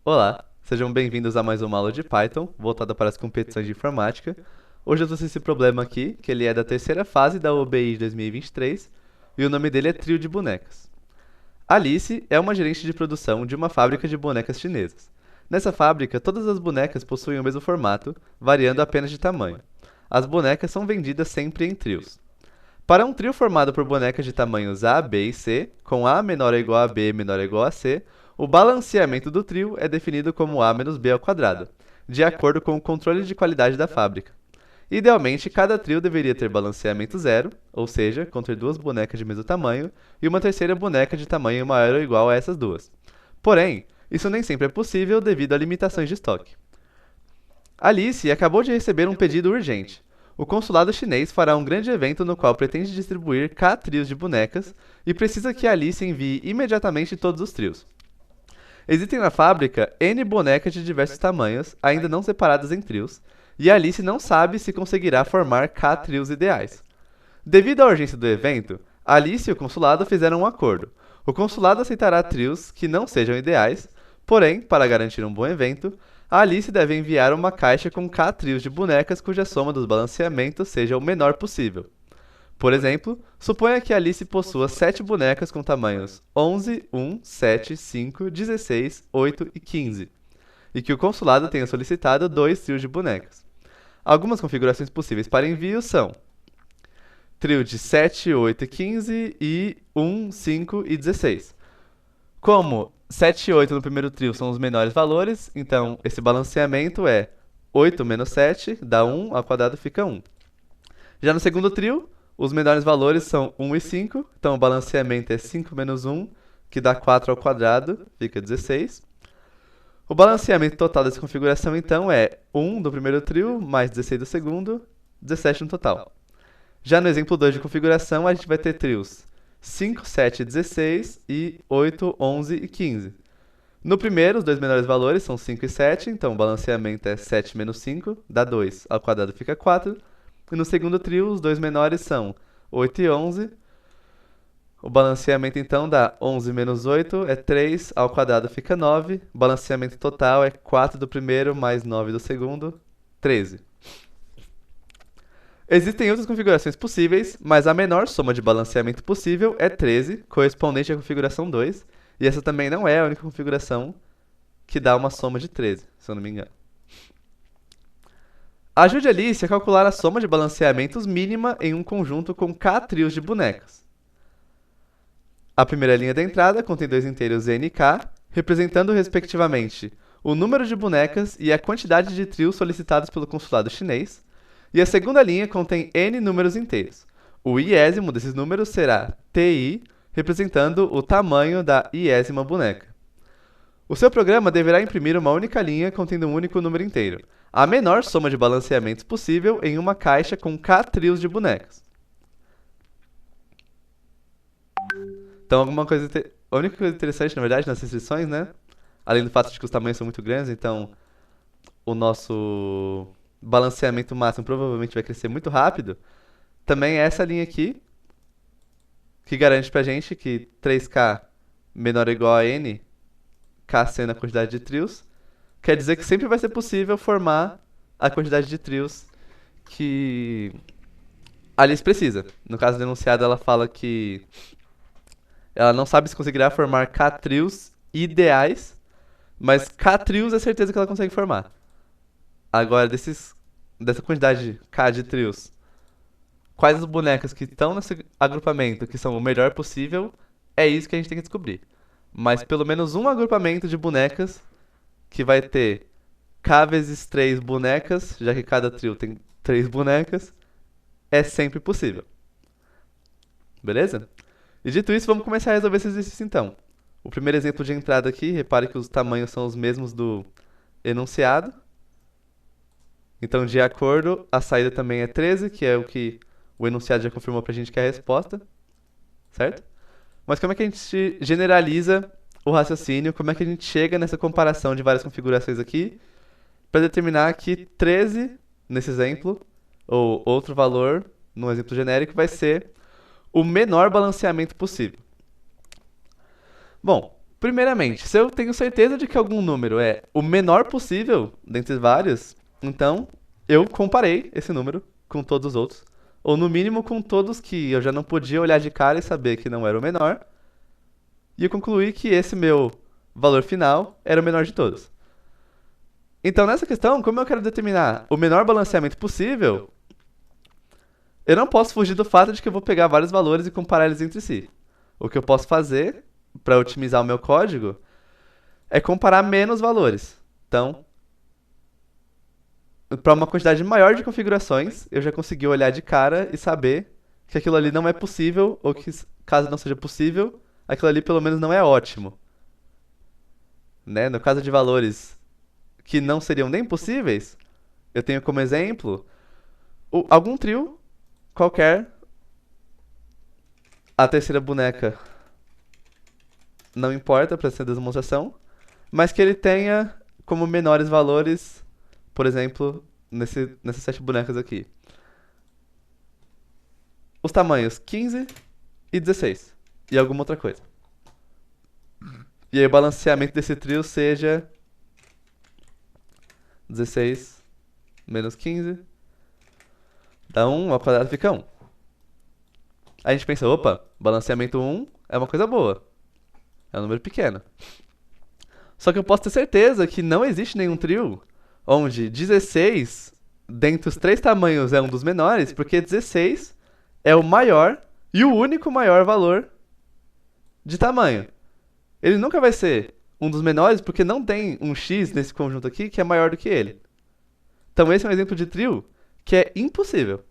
Olá, sejam bem-vindos a mais uma aula de Python, voltada para as competições de informática. Hoje eu trouxe esse problema aqui, que ele é da terceira fase da OBI de 2023, e o nome dele é Trio de Bonecas. Alice é uma gerente de produção de uma fábrica de bonecas chinesas. Nessa fábrica, todas as bonecas possuem o mesmo formato, variando apenas de tamanho. As bonecas são vendidas sempre em trios. Para um trio formado por bonecas de tamanhos A, B e C, com A menor ou igual a B menor ou igual a C, o balanceamento do trio é definido como A menos B ao quadrado, de acordo com o controle de qualidade da fábrica. Idealmente, cada trio deveria ter balanceamento zero, ou seja, conter duas bonecas de mesmo tamanho, e uma terceira boneca de tamanho maior ou igual a essas duas. Porém, isso nem sempre é possível devido a limitações de estoque. Alice acabou de receber um pedido urgente. O consulado chinês fará um grande evento no qual pretende distribuir K trios de bonecas e precisa que Alice envie imediatamente todos os trios. Existem na fábrica N bonecas de diversos tamanhos, ainda não separadas em trios, e Alice não sabe se conseguirá formar K trios ideais. Devido à urgência do evento, Alice e o consulado fizeram um acordo. O consulado aceitará trios que não sejam ideais, porém, para garantir um bom evento, a Alice deve enviar uma caixa com K trios de bonecas cuja soma dos balanceamentos seja o menor possível. Por exemplo, suponha que Alice possua 7 bonecas com tamanhos 11, 1, 7, 5, 16, 8 e 15, e que o consulado tenha solicitado 2 trios de bonecas. Algumas configurações possíveis para envio são trio de 7, 8 e 15 e 1, 5 e 16. Como 7 e 8 no primeiro trio são os menores valores, então esse balanceamento é 8 menos 7 dá 1, ao quadrado fica 1. Já no segundo trio, os menores valores são 1 e 5, então o balanceamento é 5 menos 1, que dá 4 ao quadrado, fica 16. O balanceamento total dessa configuração, então, é 1 do primeiro trio mais 16 do segundo, 17 no total. Já no exemplo 2 de configuração, a gente vai ter trios 5, 7, 16 e 8, 11 e 15. No primeiro, os dois menores valores são 5 e 7, então o balanceamento é 7 menos 5, dá 2, ao quadrado fica 4. E no segundo trio, os dois menores são 8 e 11. O balanceamento então dá 11 menos 8 é 3, ao quadrado fica 9. O balanceamento total é 4 do primeiro mais 9 do segundo, 13. Existem outras configurações possíveis, mas a menor soma de balanceamento possível é 13, correspondente à configuração 2, e essa também não é a única configuração que dá uma soma de 13, se eu não me engano. Ajude Alice a calcular a soma de balanceamentos mínima em um conjunto com K trios de bonecas. A primeira linha da entrada contém dois inteiros n e k, representando respectivamente o número de bonecas e a quantidade de trios solicitados pelo consulado chinês, e a segunda linha contém n números inteiros. O iésimo desses números será ti, representando o tamanho da iésima boneca. O seu programa deverá imprimir uma única linha contendo um único número inteiro, a menor soma de balanceamentos possível em uma caixa com K trios de bonecas. Então, a única coisa interessante, na verdade, nas restrições, né? Além do fato de que os tamanhos são muito grandes, então o nosso balanceamento máximo provavelmente vai crescer muito rápido. Também é essa linha aqui, que garante pra gente que 3k menor ou igual a n, k sendo a quantidade de trios, quer dizer que sempre vai ser possível formar a quantidade de trios que a Alice precisa. No caso do enunciado, ela fala que ela não sabe se conseguirá formar K trios ideais, mas K trios é certeza que ela consegue formar. Agora, dessa quantidade de K de trios, quais as bonecas que estão nesse agrupamento que são o melhor possível, é isso que a gente tem que descobrir. Mas pelo menos um agrupamento de bonecas que vai ter K vezes 3 bonecas, já que cada trio tem 3 bonecas, é sempre possível. Beleza? E dito isso, vamos começar a resolver esse exercício então. O primeiro exemplo de entrada aqui, repare que os tamanhos são os mesmos do enunciado. Então, de acordo, a saída também é 13, que é o que o enunciado já confirmou pra gente que é a resposta. Certo? Mas como é que a gente generaliza o raciocínio? Como é que a gente chega nessa comparação de várias configurações aqui para determinar que 13, nesse exemplo, ou outro valor, num exemplo genérico, vai ser o menor balanceamento possível? Bom, Primeiramente, se eu tenho certeza de que algum número é o menor possível dentre vários, então eu comparei esse número com todos os outros. Ou no mínimo com todos que eu já não podia olhar de cara e saber que não era o menor. E eu concluí que esse meu valor final era o menor de todos. Então, nessa questão, como eu quero determinar o menor balanceamento possível, eu não posso fugir do fato de que eu vou pegar vários valores e comparar eles entre si. O que eu posso fazer para otimizar o meu código é comparar menos valores. Então, para uma quantidade maior de configurações, eu já consegui olhar de cara e saber que aquilo ali não é possível, ou que, caso não seja possível, aquilo ali pelo menos não é ótimo. Né? No caso de valores que não seriam nem possíveis, eu tenho como exemplo algum trio qualquer. A terceira boneca não importa para essa demonstração, mas que ele tenha como menores valores, por exemplo, nessas 7 bonecas aqui. Os tamanhos 15 e 16. E alguma outra coisa. E aí o balanceamento desse trio seja 16 menos 15 dá 1, ao quadrado fica 1. Aí a gente pensa, opa, balanceamento 1 é uma coisa boa. É um número pequeno. Só que eu posso ter certeza que não existe nenhum trio onde 16, dentre os 3 tamanhos, é um dos menores, porque 16 é o maior e o único maior valor de tamanho. Ele nunca vai ser um dos menores porque não tem um x nesse conjunto aqui que é maior do que ele. Então esse é um exemplo de trio que é impossível.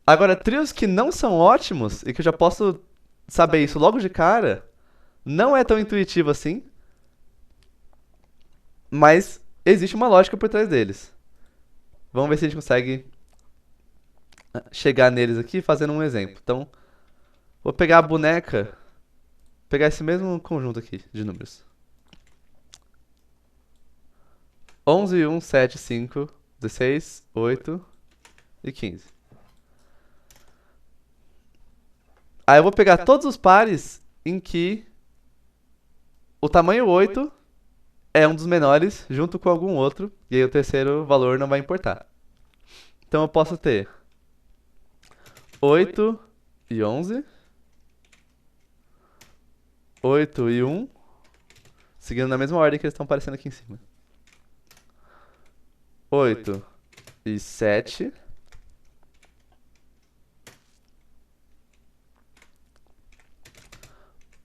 Agora, trios que não são ótimos e que eu já posso saber isso logo de cara, não é tão intuitivo assim, mas existe uma lógica por trás deles. Vamos ver se a gente consegue chegar neles aqui fazendo um exemplo. Então, vou pegar a boneca, pegar esse mesmo conjunto aqui de números. 11, 1, 7, 5, 16, 8 e 15. Aí eu vou pegar todos os pares em que o tamanho 8 é um dos menores junto com algum outro, e aí o terceiro valor não vai importar. Então eu posso ter 8 e 11, 8 e 1, seguindo na mesma ordem que eles estão aparecendo aqui em cima. 8 e 7,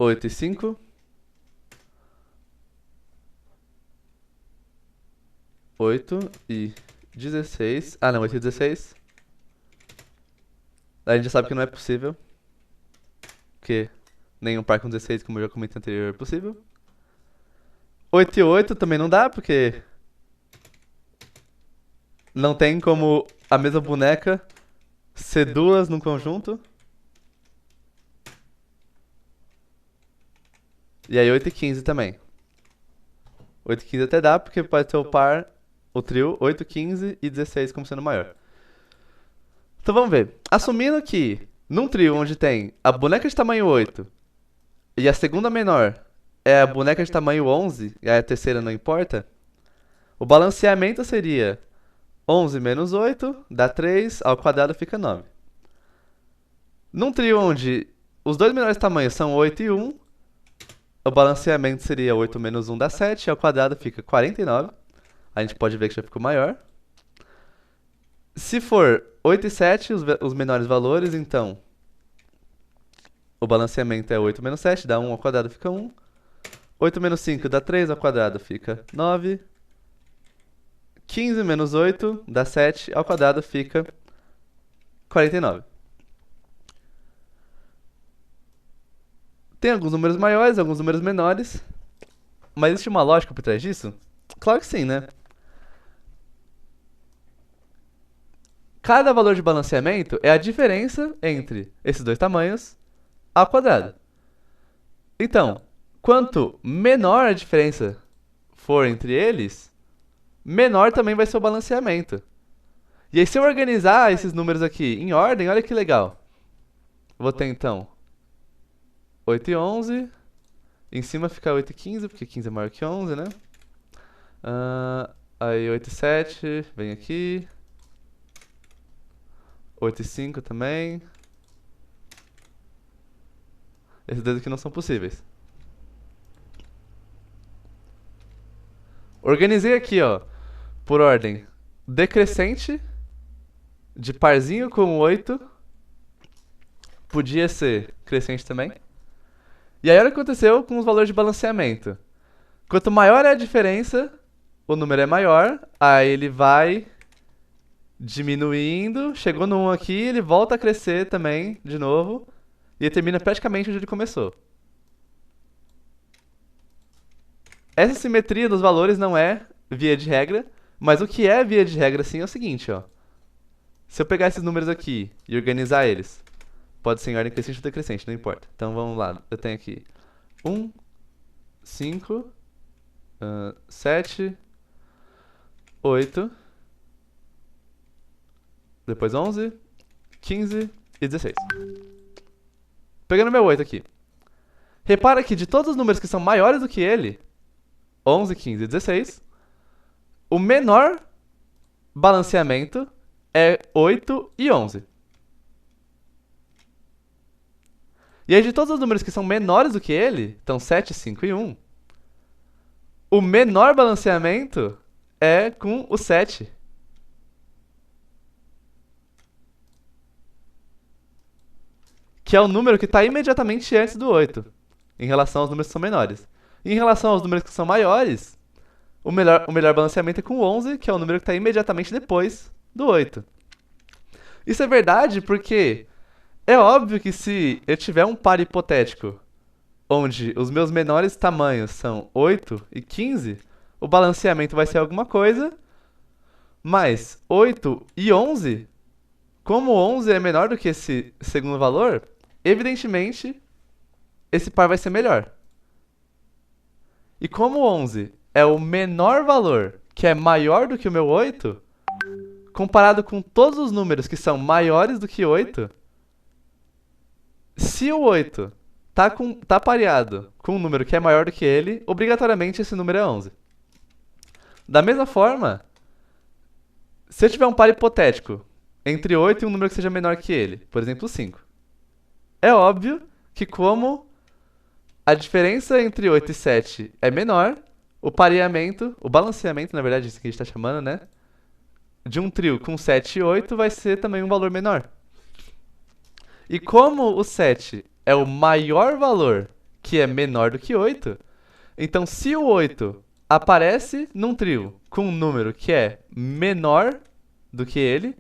8 e 5, 8 e 16. Ah, não, 8 e 16. A gente já sabe que não é possível. Porque nenhum par com 16, como eu já comentei anterior, é possível. 8 e 8 também não dá, porque não tem como a mesma boneca ser duas num conjunto. E aí 8 e 15 também. 8 e 15 até dá, porque pode ter o par, o trio 8, 15 e 16 como sendo maior. Então vamos ver. Assumindo que num trio onde tem a boneca de tamanho 8 e a segunda menor é a boneca de tamanho 11, e a terceira não importa, o balanceamento seria 11 menos 8 dá 3, ao quadrado fica 9. Num trio onde os dois menores tamanhos são 8 e 1, o balanceamento seria 8 menos 1 dá 7, ao quadrado fica 49. A gente pode ver que já ficou maior. Se for 8 e 7, os menores valores, então o balanceamento é 8 menos 7, dá 1 ao quadrado fica 1. 8 menos 5 dá 3, ao quadrado fica 9. 15 menos 8 dá 7, ao quadrado fica 49. Tem alguns números maiores, alguns números menores. Mas existe uma lógica por trás disso? Claro que sim, né? Cada valor de balanceamento é a diferença entre esses dois tamanhos ao quadrado. Então, quanto menor a diferença for entre eles, menor também vai ser o balanceamento. E aí, se eu organizar esses números aqui em ordem, olha que legal. Vou ter então 8 e 11. Em cima fica 8 e 15, porque 15 é maior que 11, né? Aí 8 e 7, vem aqui. 8 e 5 também. Esses dois aqui não são possíveis. Organizei aqui, ó, por ordem decrescente, de parzinho com 8. Podia ser crescente também. E aí olha o que aconteceu com os valores de balanceamento. Quanto maior é a diferença, o número é maior, aí ele vai diminuindo, chegou no 1 aqui, ele volta a crescer também, de novo, e ele termina praticamente onde ele começou. Essa simetria dos valores não é via de regra, mas o que é via de regra sim é o seguinte, ó. Se eu pegar esses números aqui e organizar eles, pode ser em ordem crescente ou decrescente, não importa. Então vamos lá, eu tenho aqui 1, 5, 7, 8, depois 11, 15 e 16. Pegando meu 8 aqui. Repara que de todos os números que são maiores do que ele, 11, 15 e 16, o menor balanceamento é 8 e 11. E aí de todos os números que são menores do que ele, então 7, 5 e 1, o menor balanceamento é com o 7. Que é o número que está imediatamente antes do 8, em relação aos números que são menores. E em relação aos números que são maiores, o melhor balanceamento é com o 11, que é o número que está imediatamente depois do 8. Isso é verdade porque é óbvio que se eu tiver um par hipotético onde os meus menores tamanhos são 8 e 15, o balanceamento vai ser alguma coisa, mas 8 e 11, como 11 é menor do que esse segundo valor, evidentemente esse par vai ser melhor. E como 11 é o menor valor, que é maior do que o meu 8, comparado com todos os números que são maiores do que 8, se o 8 tá pareado com um número que é maior do que ele, obrigatoriamente esse número é 11. Da mesma forma, se eu tiver um par hipotético entre 8 e um número que seja menor que ele, por exemplo 5, é óbvio que como a diferença entre 8 e 7 é menor, o pareamento, o balanceamento, na verdade, isso que a gente está chamando, né? De um trio com 7 e 8 vai ser também um valor menor. E como o 7 é o maior valor, que é menor do que 8, então se o 8 aparece num trio com um número que é menor do que ele,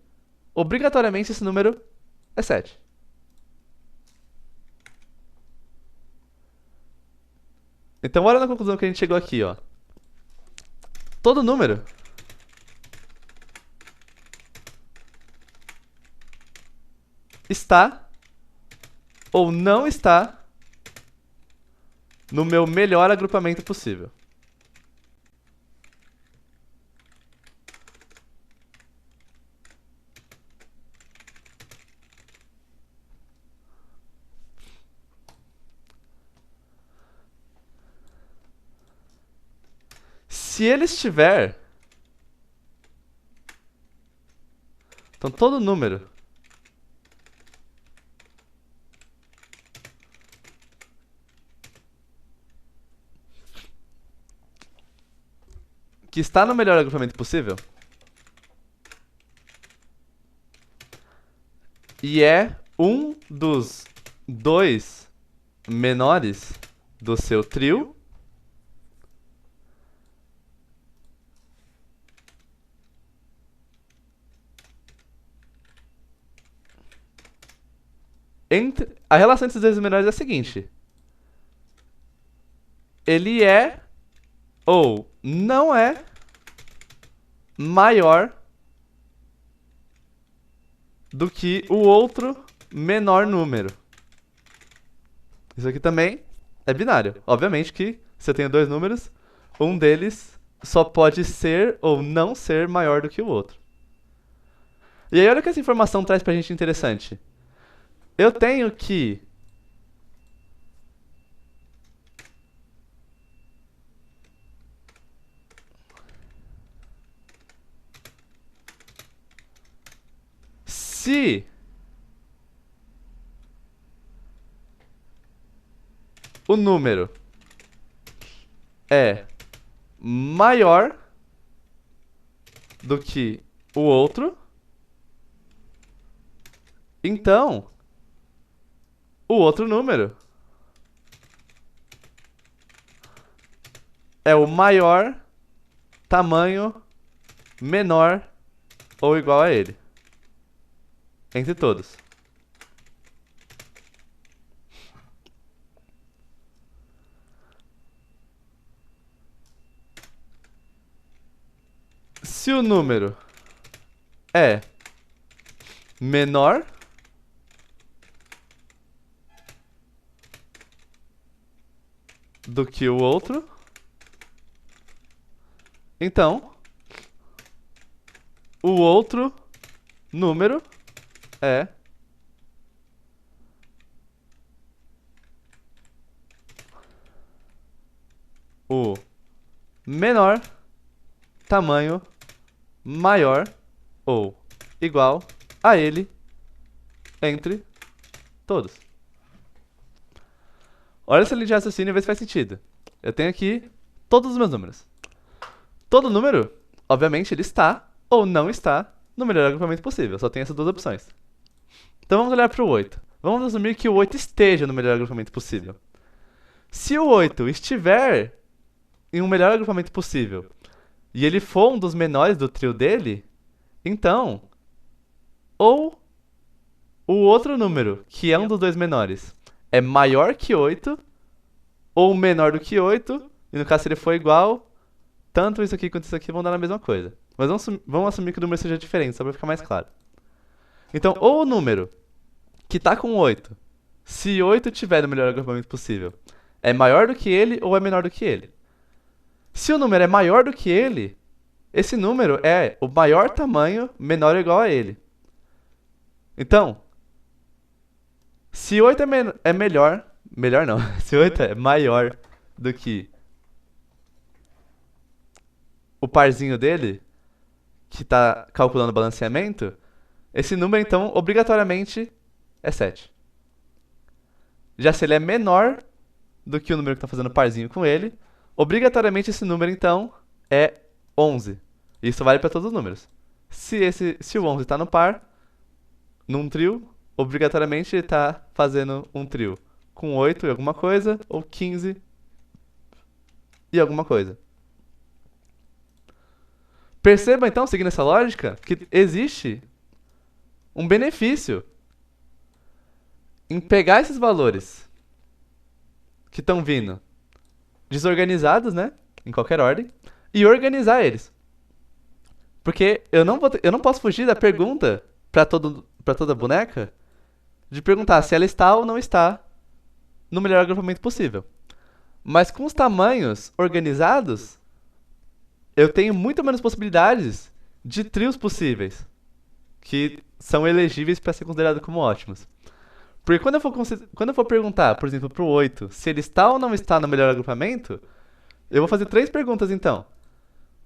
obrigatoriamente esse número é 7. Então olha na conclusão que a gente chegou aqui, ó. Todo número está ou não está no meu melhor agrupamento possível. Se ele estiver, então todo número que está no melhor agrupamento possível e é um dos dois menores do seu trio, a relação entre os dois menores é a seguinte: ele é ou não é maior do que o outro menor número. Isso aqui também é binário. Obviamente que se eu tenho dois números, um deles só pode ser ou não ser maior do que o outro. E aí olha o que essa informação traz pra gente interessante. Eu tenho que Se o número é maior do que o outro, então o outro número é o maior tamanho menor ou igual a ele, entre todos. Se o número é menor do que o outro, então o outro número é o menor tamanho maior ou igual a ele entre todos. Olha essa linha de raciocínio e vê se faz sentido. Eu tenho aqui todos os meus números. Todo número, obviamente, ele está ou não está no melhor agrupamento possível. Só tem essas duas opções. Então vamos olhar para o 8. Vamos assumir que o 8 esteja no melhor agrupamento possível. Se o 8 estiver em um melhor agrupamento possível e ele for um dos menores do trio dele, então, ou o outro número, que é um dos dois menores, é maior que 8, ou menor do que 8, e no caso se ele for igual, tanto isso aqui quanto isso aqui vão dar a mesma coisa. Mas vamos assumir que o número seja diferente, só para ficar mais claro. Então, ou o número que está com 8, se 8 tiver no melhor agrupamento possível, é maior do que ele ou é menor do que ele. Se o número é maior do que ele, esse número é o maior tamanho menor ou igual a ele. Então, se 8 é melhor não, se 8 é maior do que o parzinho dele, que está calculando o balanceamento, esse número, então, obrigatoriamente é 7. Já se ele é menor do que o número que está fazendo parzinho com ele, obrigatoriamente esse número, então, é 11. Isso vale para todos os números. Se o 11 está no par, num trio, obrigatoriamente ele está fazendo um trio com 8 e alguma coisa, ou 15 e alguma coisa. Perceba, então, seguindo essa lógica, que existe um benefício em pegar esses valores que estão vindo desorganizados, né, em qualquer ordem, e organizar eles. Porque eu não posso fugir da pergunta para toda boneca de perguntar se ela está ou não está no melhor agrupamento possível. Mas com os tamanhos organizados, eu tenho muito menos possibilidades de trios possíveis que são elegíveis para ser considerados como ótimos. Porque quando eu for perguntar, por exemplo, para o 8, se ele está ou não está no melhor agrupamento, eu vou fazer 3 perguntas então.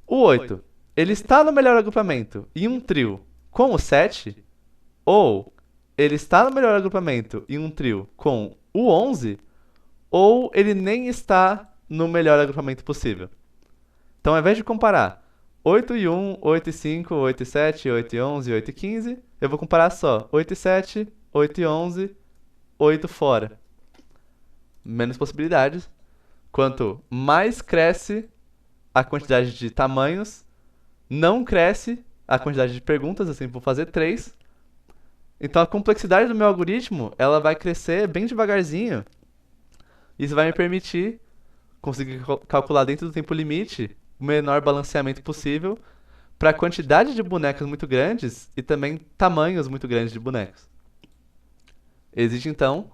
O 8, ele está no melhor agrupamento em um trio com o 7? Ou ele está no melhor agrupamento em um trio com o 11? Ou ele nem está no melhor agrupamento possível? Então, ao invés de comparar 8 e 1, 8 e 5, 8 e 7, 8 e 11, 8 e 15, eu vou comparar só 8 e 7, 8 e 11, 8 fora. Menos possibilidades. Quanto mais cresce a quantidade de tamanhos, não cresce a quantidade de perguntas, assim, vou fazer 3. Então a complexidade do meu algoritmo, ela vai crescer bem devagarzinho. Isso vai me permitir conseguir calcular dentro do tempo limite o menor balanceamento possível para a quantidade de bonecas muito grandes e também tamanhos muito grandes de bonecos. Existe então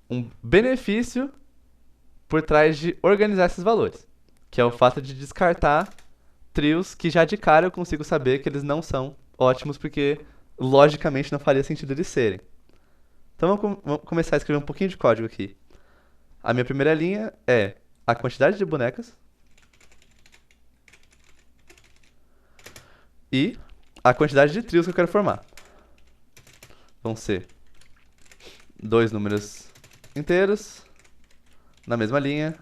um benefício por trás de organizar esses valores, que é o fato de descartar trios que já de cara eu consigo saber que eles não são ótimos porque logicamente não faria sentido eles serem. Então vamos começar a escrever um pouquinho de código aqui. A minha primeira linha é a quantidade de bonecas e a quantidade de trios que eu quero formar. Vão ser 2 números inteiros na mesma linha.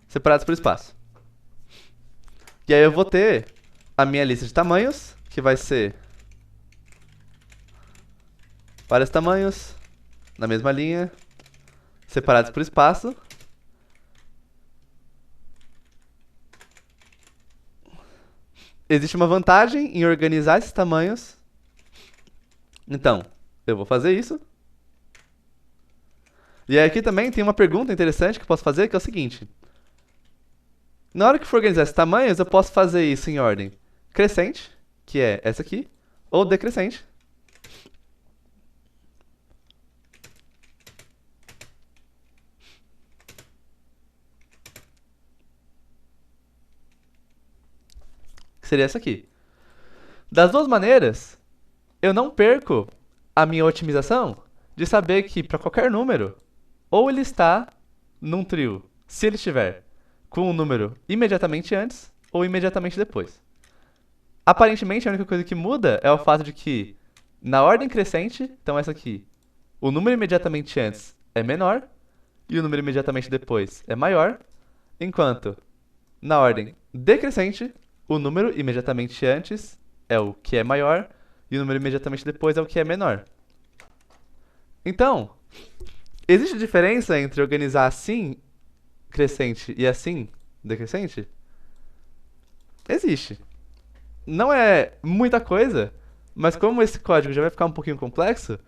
Separados por espaço. E aí eu vou ter a minha lista de tamanhos, que vai ser vários tamanhos na mesma linha, separados por espaço. Existe uma vantagem em organizar esses tamanhos. Então, eu vou fazer isso. E aí aqui também tem uma pergunta interessante que eu posso fazer, que é o seguinte. Na hora que for organizar esses tamanhos, eu posso fazer isso em ordem crescente, que é essa aqui, ou decrescente. Que seria essa aqui. Das duas maneiras, eu não perco a minha otimização de saber que para qualquer número, ou ele está num trio, se ele estiver com um número imediatamente antes ou imediatamente depois. Aparentemente, a única coisa que muda é o fato de que, na ordem crescente, então essa aqui, o número imediatamente antes é menor e o número imediatamente depois é maior, enquanto, na ordem decrescente, o número imediatamente antes é o que é maior e o número imediatamente depois é o que é menor. Então, existe diferença entre organizar assim crescente e assim decrescente? Existe. Não é muita coisa, mas como esse código já vai ficar um pouquinho complexo,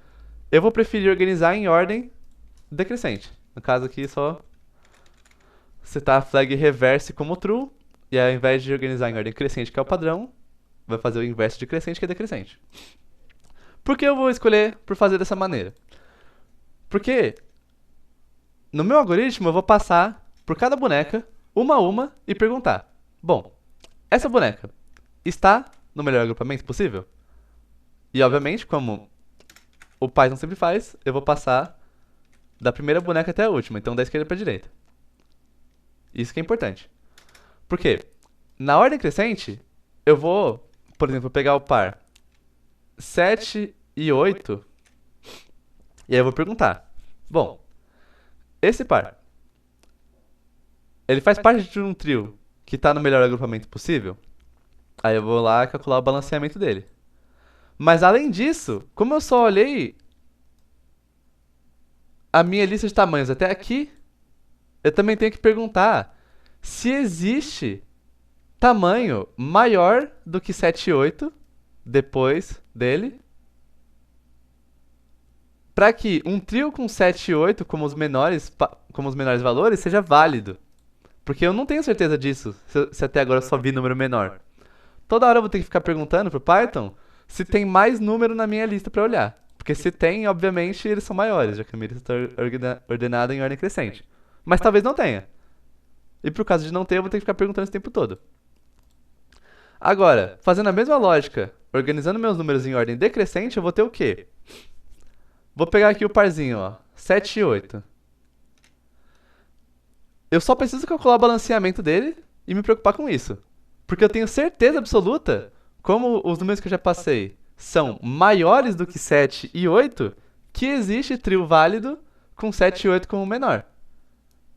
eu vou preferir organizar em ordem decrescente. No caso aqui, só setar a flag reverse como true, e ao invés de organizar em ordem crescente, que é o padrão, vai fazer o inverso de crescente, que é decrescente. Por que eu vou escolher por fazer dessa maneira? Porque no meu algoritmo eu vou passar por cada boneca, uma a uma, e perguntar: bom, essa boneca está no melhor agrupamento possível? E obviamente, como o Python sempre faz, eu vou passar da primeira boneca até a última, então da esquerda para a direita. Isso que é importante. Por quê? Na ordem crescente, eu vou, por exemplo, pegar o par 7 e 8, e aí eu vou perguntar: bom, esse par, ele faz parte de um trio que está no melhor agrupamento possível? Aí eu vou lá calcular o balanceamento dele. Mas além disso, como eu só olhei a minha lista de tamanhos até aqui, eu também tenho que perguntar se existe tamanho maior do que 7 e 8 depois dele, para que um trio com 7 e 8 como os menores valores seja válido. Porque eu não tenho certeza disso, se até agora eu só vi número menor. Toda hora eu vou ter que ficar perguntando pro Python se tem mais número na minha lista para olhar. Porque se tem, obviamente, eles são maiores, já que a minha lista está ordenada em ordem crescente. Mas talvez não tenha. E por causa de não ter, eu vou ter que ficar perguntando esse tempo todo. Agora, fazendo a mesma lógica, organizando meus números em ordem decrescente, eu vou ter o quê? Vou pegar aqui o parzinho, ó, 7 e 8. Eu só preciso calcular o balanceamento dele e me preocupar com isso. Porque eu tenho certeza absoluta, como os números que eu já passei são maiores do que 7 e 8, que existe trio válido com 7 e 8 como menor.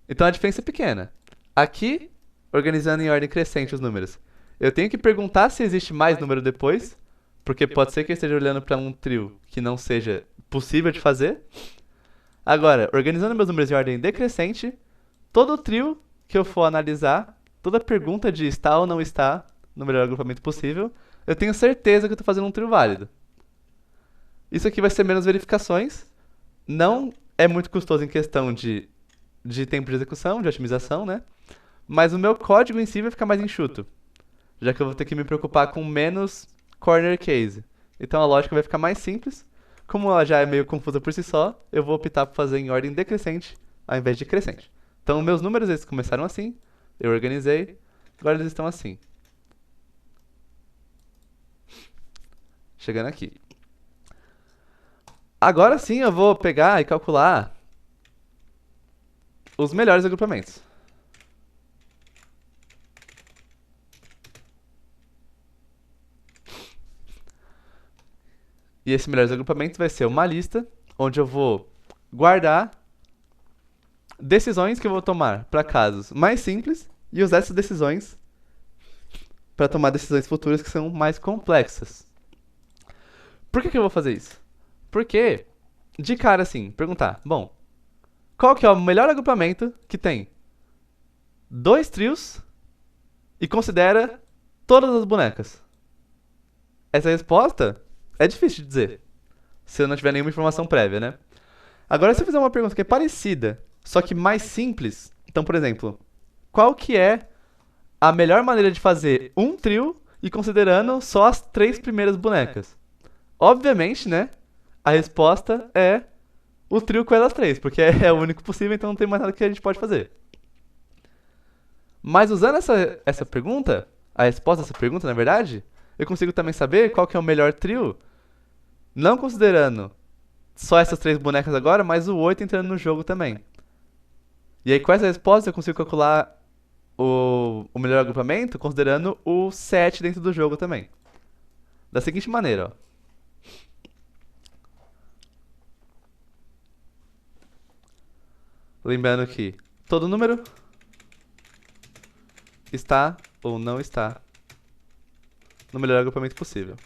Então a diferença é pequena. Aqui, organizando em ordem crescente os números, eu tenho que perguntar se existe mais número depois, porque pode ser que eu esteja olhando para um trio que não seja possível de fazer. Agora, organizando meus números em ordem decrescente, todo trio que eu for analisar, toda pergunta de está ou não está no melhor agrupamento possível, eu tenho certeza que eu estou fazendo um trio válido. Isso aqui vai ser menos verificações, não é muito custoso em questão de tempo de execução, de otimização, né? Mas o meu código em si vai ficar mais enxuto, já que eu vou ter que me preocupar com menos corner case. Então a lógica vai ficar mais simples. Como ela já é meio confusa por si só, eu vou optar por fazer em ordem decrescente ao invés de crescente. Então meus números eles começaram assim, eu organizei, agora eles estão assim. Chegando aqui. Agora sim eu vou pegar e calcular os melhores agrupamentos. E esse melhores agrupamentos vai ser uma lista onde eu vou guardar decisões que eu vou tomar para casos mais simples e usar essas decisões para tomar decisões futuras que são mais complexas. Por que eu vou fazer isso? Porque, de cara assim, perguntar, bom, qual que é o melhor agrupamento que tem 2 trios e considera todas as bonecas? Essa resposta é difícil de dizer, se eu não tiver nenhuma informação prévia, né? Agora, se eu fizer uma pergunta que é parecida, só que mais simples, então, por exemplo, qual que é a melhor maneira de fazer um trio e considerando só as 3 primeiras bonecas? Obviamente, né? A resposta é o trio com elas 3, porque é o único possível, então não tem mais nada que a gente pode fazer. Mas usando essa pergunta, a resposta dessa pergunta, na verdade, eu consigo também saber qual que é o melhor trio, não considerando só essas 3 bonecas agora, mas o 8 entrando no jogo também. E aí, com essa resposta, eu consigo calcular o melhor agrupamento, considerando o 7 dentro do jogo também. Da seguinte maneira, ó. Lembrando que todo número está ou não está no melhor agrupamento possível.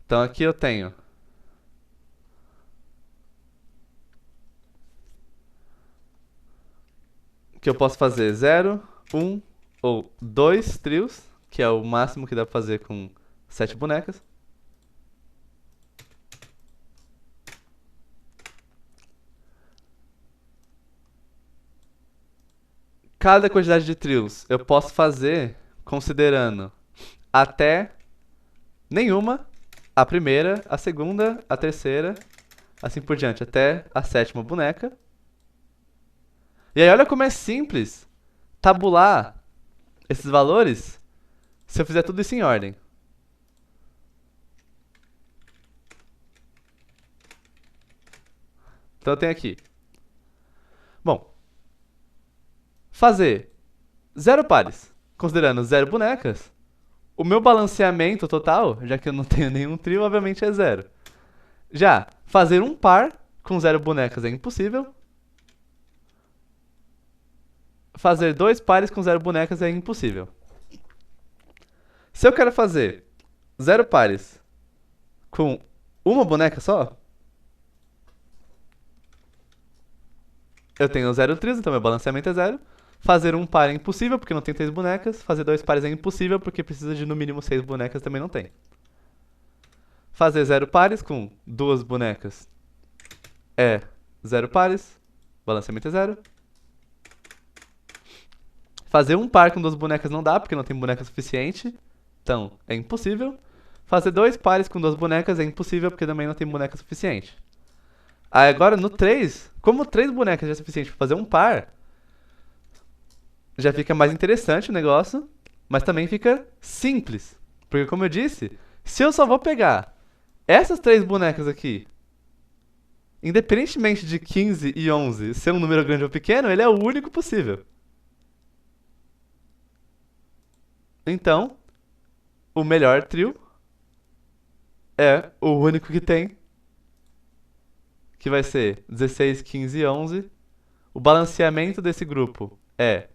Então aqui eu tenho que eu posso fazer 0, 1 ou 2 trios, que é o máximo que dá pra fazer com 7 bonecas. Cada quantidade de trios eu posso fazer considerando até nenhuma, a primeira, a segunda, a terceira, assim por diante, até a 7ª boneca. E aí olha como é simples tabular esses valores se eu fizer tudo isso em ordem. Então eu tenho aqui. Bom, fazer 0 pares, considerando 0 bonecas, o meu balanceamento total, já que eu não tenho nenhum trio, obviamente é 0. Já fazer um par com 0 bonecas é impossível. Fazer 2 pares com 0 bonecas é impossível. Se eu quero fazer 0 pares com uma boneca só, eu tenho 0 trios, então meu balanceamento é 0. Fazer um par é impossível, porque não tem 3 bonecas. Fazer 2 pares é impossível, porque precisa de no mínimo 6 bonecas, também não tem. Fazer 0 pares com 2 bonecas é 0 pares, balanceamento é 0. Fazer um par com 2 bonecas não dá, porque não tem boneca suficiente, então é impossível. Fazer 2 pares com 2 bonecas é impossível, porque também não tem boneca suficiente. Aí agora no 3, como 3 bonecas já é suficiente para fazer um par, já fica mais interessante o negócio, mas também fica simples. Porque como eu disse, se eu só vou pegar essas 3 bonecas aqui, independentemente de 15 e 11 ser um número grande ou pequeno, ele é o único possível. Então, o melhor trio é o único que tem, que vai ser 16, 15 e 11. O balanceamento desse grupo é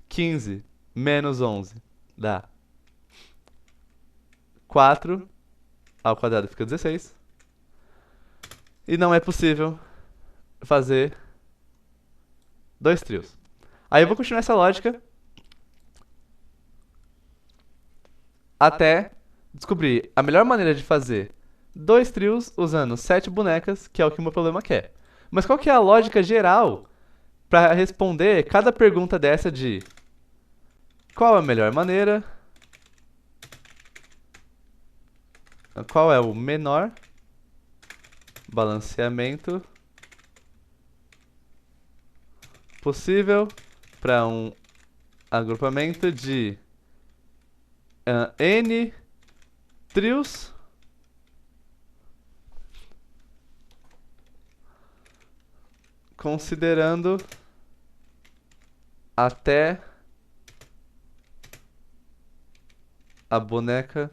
15 menos 11 dá 4 ao quadrado fica 16. E não é possível fazer 2 trios. Aí eu vou continuar essa lógica até descobrir a melhor maneira de fazer 2 trios usando 7 bonecas, que é o que o meu problema quer. Mas qual que é a lógica geral para responder cada pergunta dessa de qual é a melhor maneira, qual é o menor balanceamento possível para um agrupamento de N trios considerando até a boneca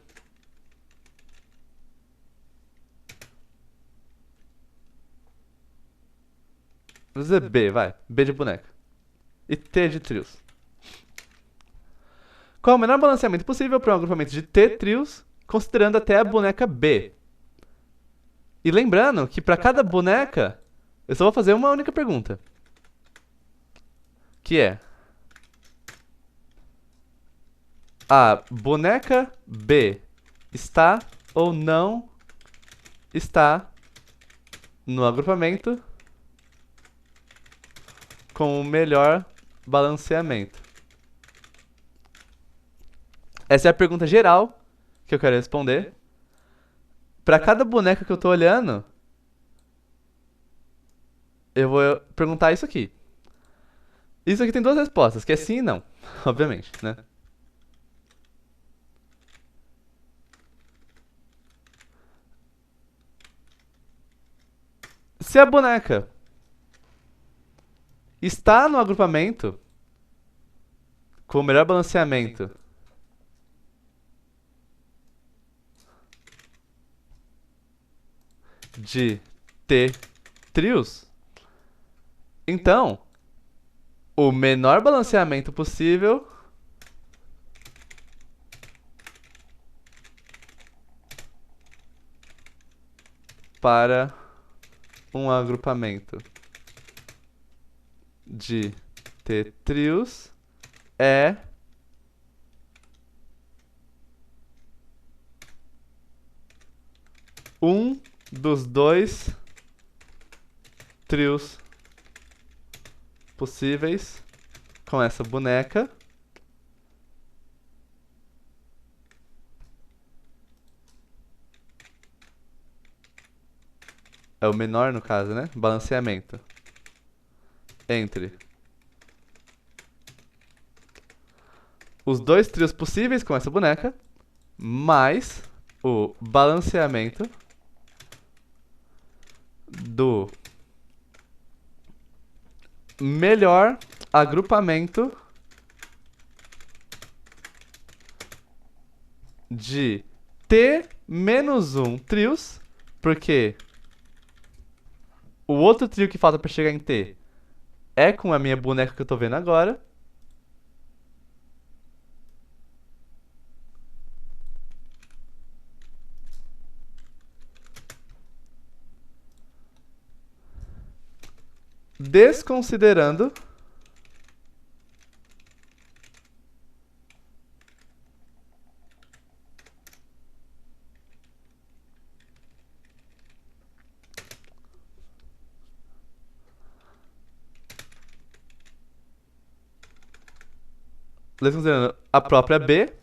vou dizer B, vai. B de boneca. E T de trios. Qual é o menor balanceamento possível para um agrupamento de T trios, considerando até a boneca B? E lembrando que para cada boneca, eu só vou fazer uma única pergunta. Que é: a boneca B está ou não está no agrupamento com o melhor balanceamento? Essa é a pergunta geral que eu quero responder. Para cada boneca que eu tô olhando, eu vou perguntar isso aqui. Isso aqui tem duas respostas, que é sim e não, obviamente, né? Se a boneca está no agrupamento com o melhor balanceamento de T trios, então o menor balanceamento possível para um agrupamento de T trios é um dos dois trios possíveis com essa boneca é o menor no caso, né? Balanceamento entre os dois trios possíveis com essa boneca mais o balanceamento do melhor agrupamento de T menos 1 trios, porque o outro trio que falta para chegar em T é com a minha boneca que eu tô vendo agora. Desconsiderando a própria B,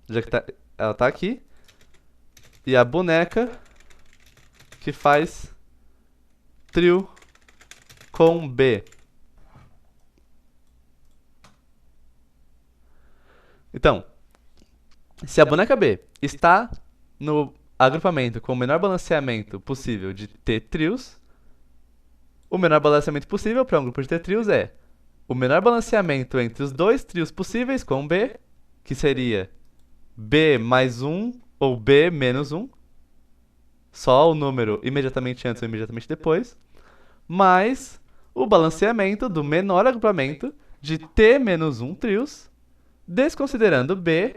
já que ela tá aqui, e a boneca que faz trio com B. Então, se a boneca B está no agrupamento com o menor balanceamento possível de T trios, o menor balanceamento possível para um grupo de T trios é o menor balanceamento entre os dois trios possíveis com B, que seria B mais 1 ou B menos 1, só o número imediatamente antes ou imediatamente depois, mais o balanceamento do menor agrupamento de T menos 1 trios, desconsiderando B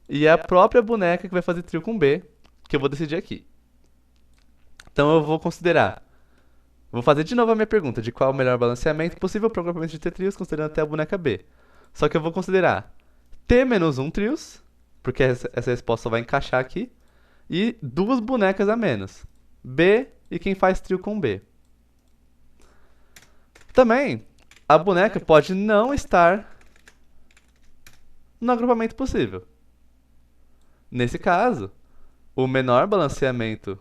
e a própria boneca que vai fazer trio com B, que eu vou decidir aqui. Então eu vou considerar. Vou fazer de novo a minha pergunta de qual é o melhor balanceamento possível para o agrupamento de T trios, considerando até a boneca B. Só que eu vou considerar T menos 1 trios, porque essa resposta vai encaixar aqui, e duas bonecas a menos, B e quem faz trio com B. Também, a boneca pode não estar no agrupamento possível. Nesse caso, o menor balanceamento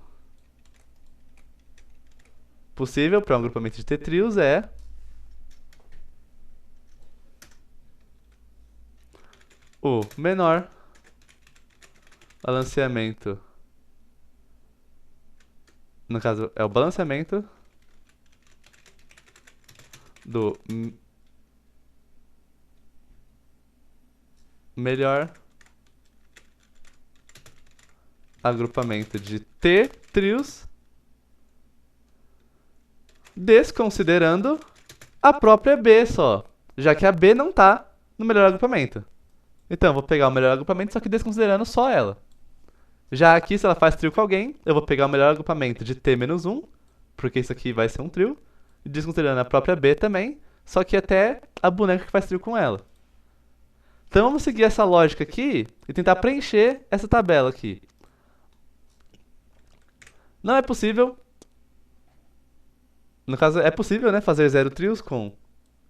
possível para um agrupamento de T trios é o menor balanceamento. No caso, é o balanceamento do melhor agrupamento de T trios, desconsiderando a própria B só, já que a B não tá no melhor agrupamento. Então, eu vou pegar o melhor agrupamento, só que desconsiderando só ela. Já aqui, se ela faz trio com alguém, eu vou pegar o melhor agrupamento de T-1, porque isso aqui vai ser um trio, e desconsiderando a própria B também, só que até a boneca que faz trio com ela. Então, vamos seguir essa lógica aqui e tentar preencher essa tabela aqui. Não é possível. No caso, é possível, né, fazer 0 trios com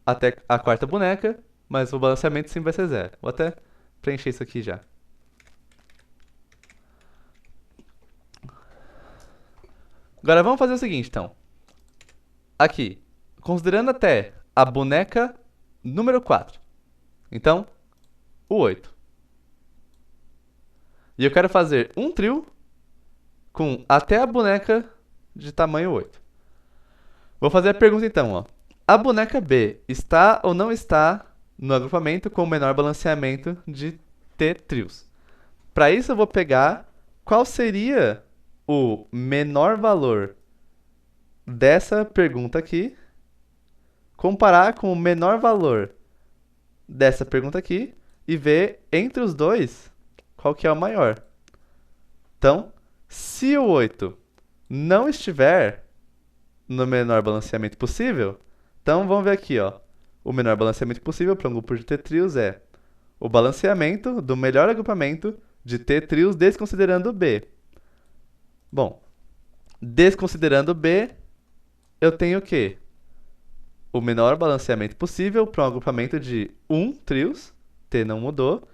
até a quarta boneca, mas o balanceamento sempre vai ser 0. Vou até preencher isso aqui já. Agora vamos fazer o seguinte, então. Aqui, considerando até a boneca número 4. Então, o 8. E eu quero fazer um trio com até a boneca de tamanho 8. Vou fazer a pergunta então, ó. A boneca B está ou não está no agrupamento com o menor balanceamento de T trios? Para isso eu vou pegar qual seria o menor valor dessa pergunta aqui, comparar com o menor valor dessa pergunta aqui e ver entre os dois qual que é o maior. Então, se o 8 não estiver no menor balanceamento possível, então vamos ver aqui, ó. O menor balanceamento possível para um grupo de T trios é o balanceamento do melhor agrupamento de T trios desconsiderando B. Bom, desconsiderando B, eu tenho o quê? O menor balanceamento possível para um agrupamento de 1 trios, T não mudou.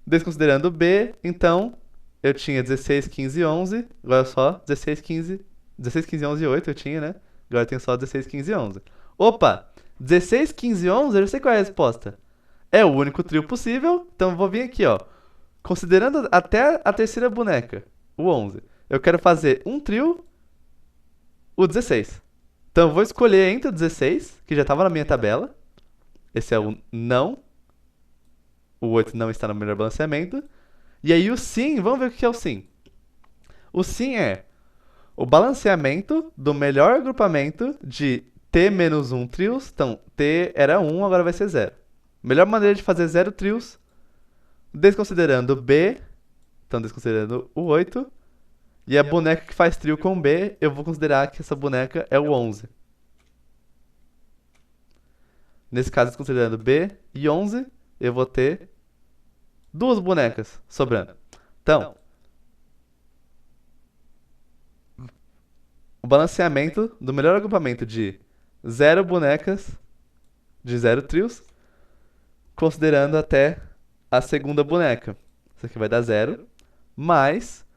Desconsiderando B, então, eu tinha 16, 15 e 11, agora só 16, 15, 11 e 8 eu tinha, né? Agora eu tenho só 16, 15 e 11. Opa! 16, 15 e 11, eu já sei qual é a resposta. É o único trio possível, então eu vou vir aqui, ó. Considerando até a terceira boneca, o 11, eu quero fazer um trio, o 16. Então eu vou escolher entre o 16, que já estava na minha tabela. Esse é o não. O 8 não está no melhor balanceamento. E aí o sim, vamos ver o que é o sim. O sim é o balanceamento do melhor agrupamento de T menos 1 trios. Então, T era 1, agora vai ser 0. Melhor maneira de fazer 0 trios, desconsiderando B, então desconsiderando o 8. E a boneca que faz trio com B, eu vou considerar que essa boneca é o 11. Nesse caso, desconsiderando B e 11, eu vou ter duas bonecas sobrando. Então, o balanceamento do melhor agrupamento de 0 bonecas, de 0 trios, considerando até a segunda boneca. Isso aqui vai dar 0, mais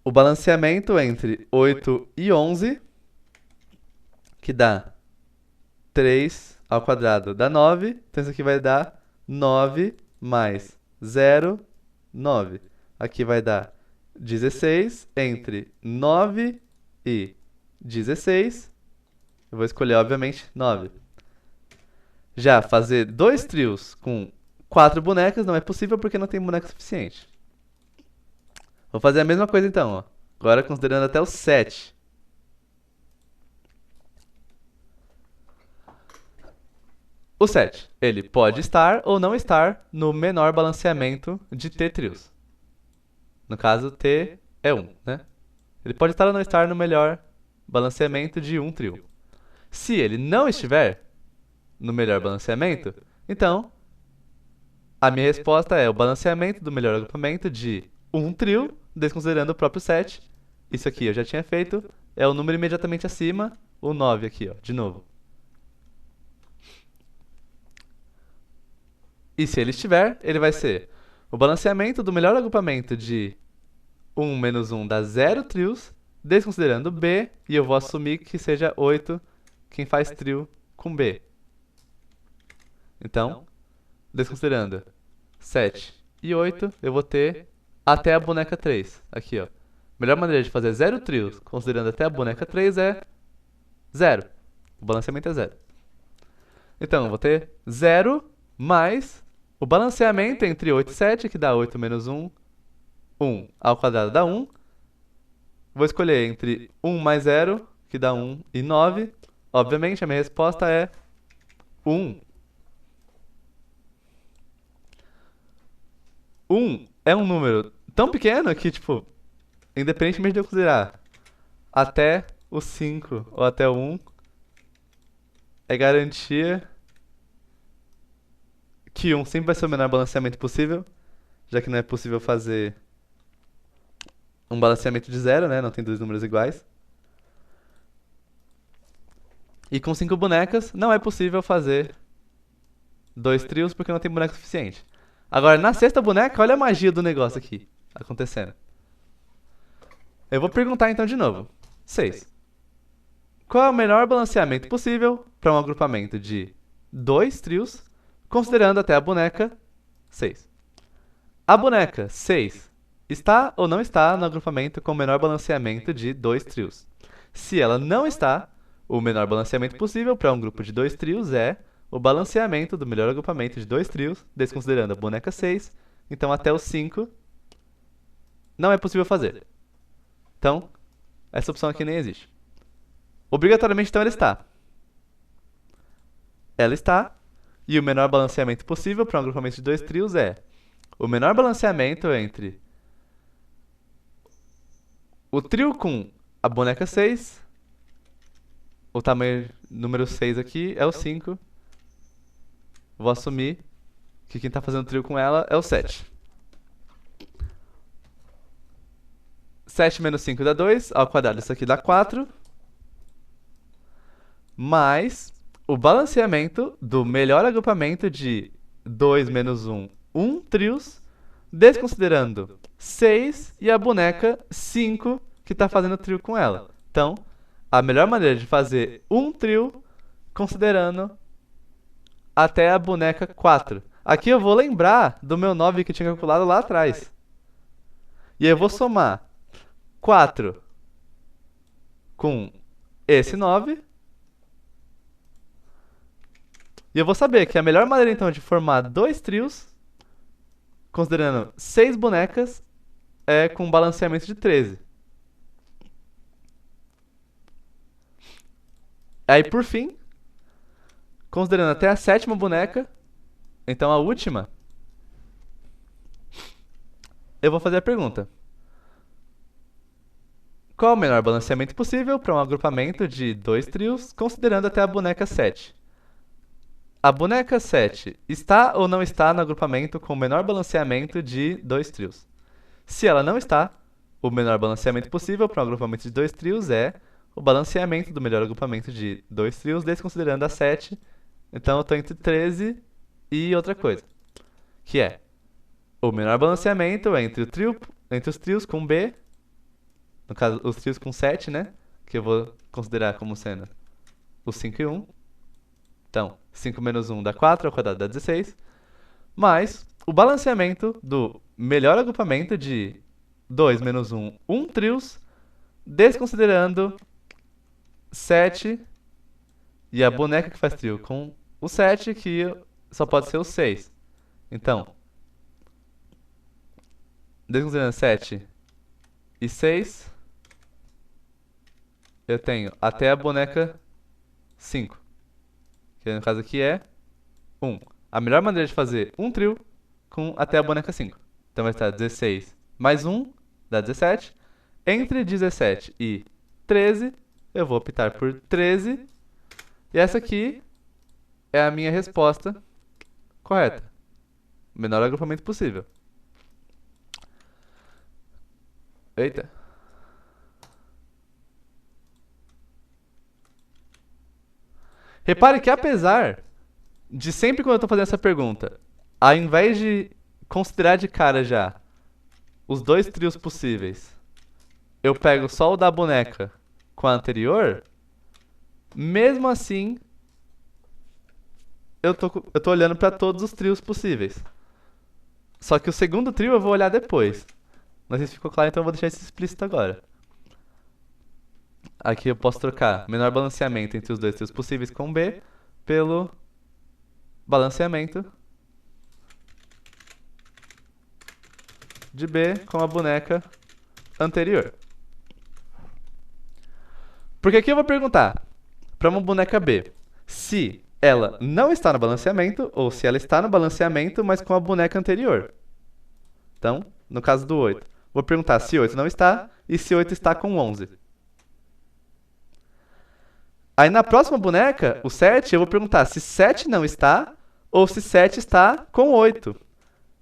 o balanceamento entre 8 e 11, que dá 3 ao quadrado, dá 9. Então isso aqui vai dar 9 mais 0, 9. Aqui vai dar 16 entre 9 e 16. Eu vou escolher, obviamente, 9. Já fazer dois trios com 4 bonecas não é possível porque não tem boneca suficiente. Vou fazer a mesma coisa então, ó. Agora considerando até o 7. O 7, ele pode estar ou não estar no menor balanceamento de T trios. No caso, T é 1, né? Ele pode estar ou não estar no melhor balanceamento de um trio. Se ele não estiver no melhor balanceamento, então a minha resposta é o balanceamento do melhor agrupamento de um trio, desconsiderando o próprio 7. Isso aqui eu já tinha feito, é o número imediatamente acima, o 9 aqui, ó, de novo. E se ele estiver, ele vai ser o balanceamento do melhor agrupamento de 1 menos 1 dá 0 trios, desconsiderando B, e eu vou assumir que seja 8 quem faz trio com B. Então, desconsiderando 7 e 8, eu vou ter até a boneca 3. Aqui, ó. Melhor maneira de fazer 0 trios, considerando até a boneca 3, é 0. O balanceamento é 0. Então, eu vou ter 0 mais o balanceamento entre 8 e 7, que dá 8 menos 1, 1 ao quadrado dá 1. Vou escolher entre 1 mais 0, que dá 1, e 9. Obviamente, a minha resposta é 1. 1 é um número tão pequeno que, tipo, independentemente de eu considerar até o 5 ou até o 1, é garantia que 1 sempre vai ser o menor balanceamento possível, já que não é possível fazer um balanceamento de 0, né? Não tem dois números iguais. E com 5 bonecas, não é possível fazer 2 trios porque não tem boneco suficiente. Agora, na sexta boneca, olha a magia do negócio aqui acontecendo. Eu vou perguntar então de novo. 6. Qual é o menor balanceamento possível para um agrupamento de 2 trios, considerando até a boneca 6? A boneca 6 está ou não está no agrupamento com o menor balanceamento de 2 trios? Se ela não está, o menor balanceamento possível para um grupo de 2 trios é o balanceamento do melhor agrupamento de 2 trios, desconsiderando a boneca 6. Então, até o 5 não é possível fazer. Então, essa opção aqui nem existe. Obrigatoriamente, então, ela está. Ela está. E o menor balanceamento possível para um agrupamento de 2 trios é o menor balanceamento entre o trio com a boneca 6, o tamanho número 6 aqui é o 5. Vou assumir que quem está fazendo trio com ela é o 7. 7 menos 5 dá 2, ao quadrado isso aqui dá 4. Mais o balanceamento do melhor agrupamento de 2 menos 1, 1 trios, desconsiderando 6 e a boneca 5 que está fazendo trio com ela. Então, a melhor maneira de fazer um trio, considerando até a boneca 4. Aqui eu vou lembrar do meu 9 que eu tinha calculado lá atrás. E eu vou somar 4 com esse 9. E eu vou saber que a melhor maneira, então, de formar 2 trios, considerando 6 bonecas, é com um balanceamento de 13. Aí, por fim, considerando até a 7ª boneca, então a última, eu vou fazer a pergunta. Qual o menor balanceamento possível para um agrupamento de 2 trios, considerando até a boneca 7? A boneca 7 está ou não está no agrupamento com o menor balanceamento de 2 trios? Se ela não está, o menor balanceamento possível para um agrupamento de 2 trios é o balanceamento do melhor agrupamento de 2 trios, desconsiderando a 7. Então eu estou entre 13 e outra coisa, que é o menor balanceamento entre os trios com B, no caso, os trios com 7, né? Que eu vou considerar como sendo os 5 e 1. Então, 5 menos 1 dá 4, ao quadrado dá 16. Mais o balanceamento do melhor agrupamento de 2 menos 1, 1 trios, desconsiderando 7 e a boneca que faz trio com o 7, que só pode ser o 6. Então, desconsiderando 7 e 6, eu tenho até a boneca 5. Que no caso aqui é 1. A melhor maneira de fazer um trio com até a boneca 5. Então vai estar 16 mais 1 dá 17. Entre 17 e 13, eu vou optar por 13. E essa aqui é a minha resposta correta. O menor agrupamento possível. Eita. Repare que apesar de sempre quando eu estou fazendo essa pergunta, ao invés de considerar de cara já os 2 trios possíveis, eu pego só o da boneca com a anterior, mesmo assim, eu tô olhando para todos os trios possíveis. Só que o segundo trio eu vou olhar depois. Não sei se ficou claro, então eu vou deixar isso explícito agora. Aqui eu posso trocar menor balanceamento entre os dois trios possíveis com B pelo balanceamento de B com a boneca anterior. Porque aqui eu vou perguntar para uma boneca B se ela não está no balanceamento ou se ela está no balanceamento, mas com a boneca anterior. Então, no caso do 8, vou perguntar se 8 não está e se 8 está com 11. Aí na próxima boneca, o 7, eu vou perguntar se 7 não está ou se 7 está com 8.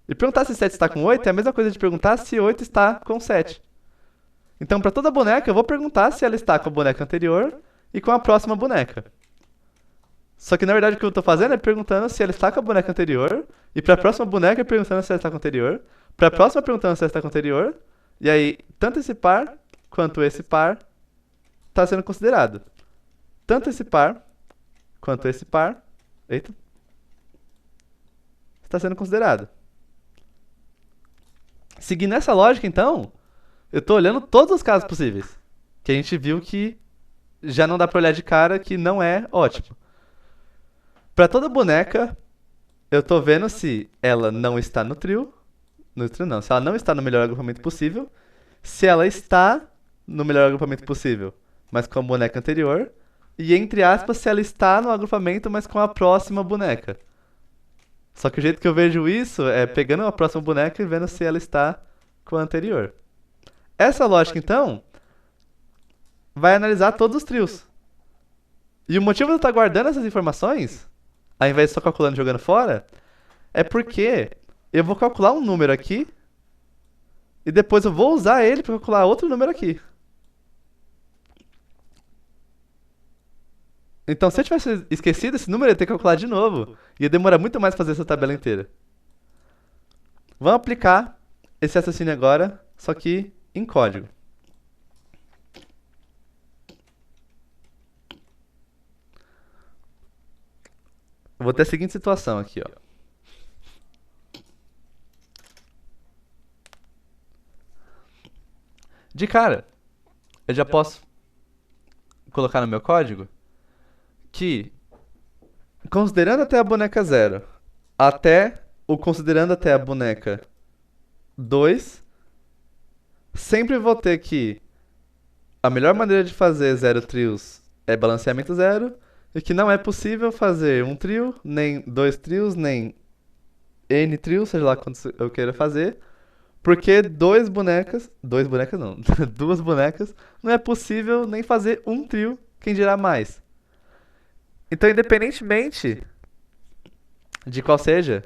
E perguntar se 7 está com 8 é a mesma coisa de perguntar se 8 está com 7. Então, para toda boneca, eu vou perguntar se ela está com a boneca anterior e com a próxima boneca. Só que, na verdade, o que eu estou fazendo é perguntando se ela está com a boneca anterior, e para a próxima boneca, perguntando se ela está com a anterior, para a próxima, perguntando se ela está com a anterior, e aí, tanto esse par quanto esse par está sendo considerado. Tanto esse par quanto esse par, eita, está sendo considerado. Seguindo essa lógica, então, eu estou olhando todos os casos possíveis. Que a gente viu que já não dá para olhar de cara, que não é ótimo. Para toda boneca, eu estou vendo se ela não está no trio. No trio não, se ela não está no melhor agrupamento possível. Se ela está no melhor agrupamento possível, mas com a boneca anterior. E, entre aspas, se ela está no agrupamento, mas com a próxima boneca. Só que o jeito que eu vejo isso é pegando a próxima boneca e vendo se ela está com a anterior. Essa lógica, então, vai analisar todos os trios. E o motivo de eu estar guardando essas informações, ao invés de só calculando e jogando fora, é porque eu vou calcular um número aqui e depois eu vou usar ele para calcular outro número aqui. Então, se eu tivesse esquecido esse número, eu ia ter que calcular de novo. Ia demorar muito mais fazer essa tabela inteira. Vamos aplicar esse raciocínio agora, só que em código. Eu vou ter a seguinte situação aqui, ó. De cara, eu já posso colocar no meu código que, considerando até a boneca 0, até o considerando até a boneca 2, sempre vou ter que a melhor maneira de fazer 0 trios é balanceamento 0, e que não é possível fazer um trio, nem 2 trios, nem n trios, seja lá quantos eu queira fazer, porque duas bonecas não, duas bonecas, não é possível nem fazer um trio, quem dirá mais. Então, independentemente de qual seja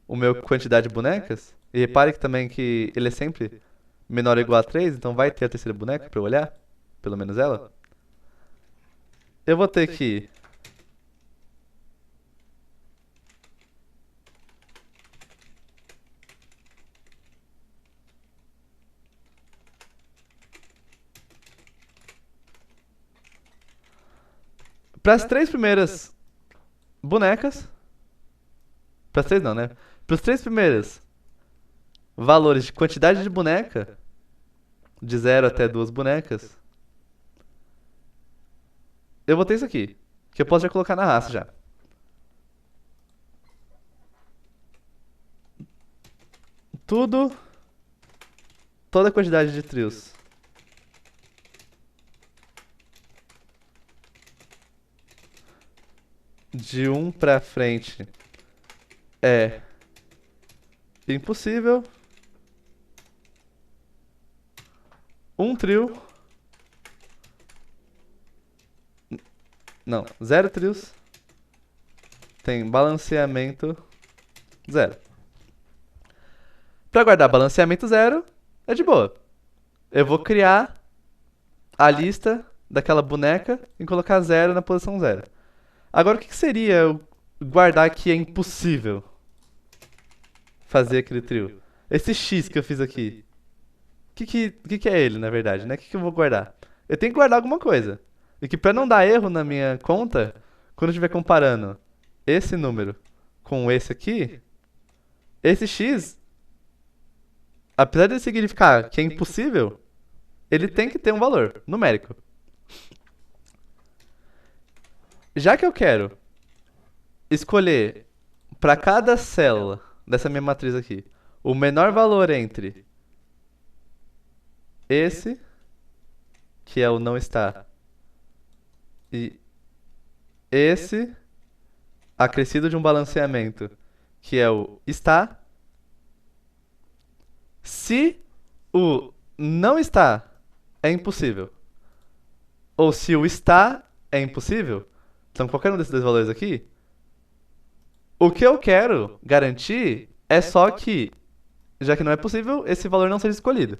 o meu quantidade de bonecas, e repare que também que ele é sempre menor ou igual a 3, então vai ter a terceira boneca para eu olhar, pelo menos ela. Eu vou ter que para as três primeiras bonecas, para as três não, né? Para os três primeiros valores de quantidade de boneca, de 0 até 2 bonecas, eu vou ter isso aqui, que eu posso já colocar na raça já. Toda a quantidade de trios de 1 pra frente é impossível. Um trio. Não, 0 trios tem balanceamento 0. Para guardar balanceamento 0, é de boa. Eu vou criar a lista daquela boneca e colocar 0 na posição 0. Agora, o que seria eu guardar que é impossível fazer aquele trio? Esse X que eu fiz aqui. O que é ele, na verdade, né? O que eu vou guardar? Eu tenho que guardar alguma coisa. E que pra não dar erro na minha conta, quando eu estiver comparando esse número com esse aqui, esse X, apesar de significar que é impossível, ele tem que ter um valor numérico. Já que eu quero escolher para cada célula dessa minha matriz aqui o menor valor entre esse, que é o não está, e esse acrescido de um balanceamento, que é o está, se o não está é impossível, ou se o está é impossível, então qualquer um desses dois valores aqui, o que eu quero garantir é só que, já que não é possível, esse valor não seja escolhido.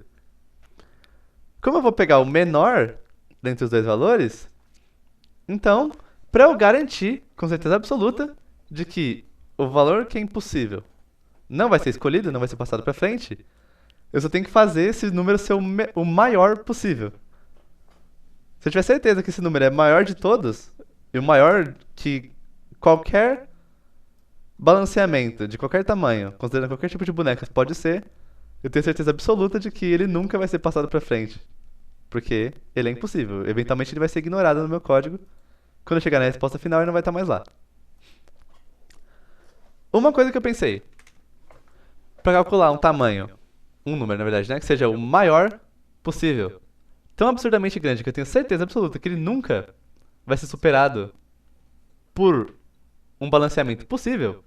Como eu vou pegar o menor dentre os dois valores, então, para eu garantir com certeza absoluta de que o valor que é impossível não vai ser escolhido, não vai ser passado para frente, eu só tenho que fazer esse número ser o maior possível. Se eu tiver certeza que esse número é maior de todos, e o maior que qualquer balanceamento de qualquer tamanho, considerando qualquer tipo de boneca pode ser, eu tenho certeza absoluta de que ele nunca vai ser passado pra frente. Porque ele é impossível. Eventualmente ele vai ser ignorado no meu código. Quando eu chegar na resposta final, ele não vai estar mais lá. Uma coisa que eu pensei, para calcular um tamanho, um número na verdade, né, que seja o maior possível, tão absurdamente grande que eu tenho certeza absoluta que ele nunca vai ser superado por um balanceamento possível,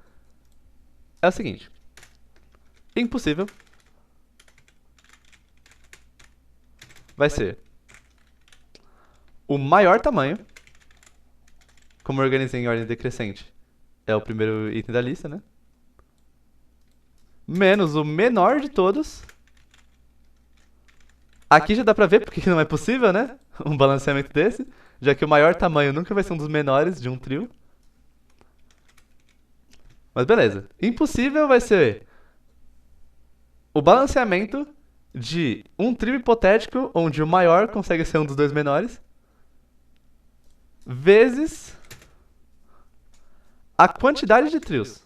é o seguinte: impossível vai ser o maior tamanho, como eu organizei em ordem decrescente, é o primeiro item da lista, né? Menos o menor de todos. Aqui já dá pra ver porque não é possível, né? Um balanceamento desse, já que o maior tamanho nunca vai ser um dos menores de um trio. Mas beleza. Impossível vai ser o balanceamento de um trio hipotético onde o maior consegue ser um dos dois menores, vezes a quantidade de trios.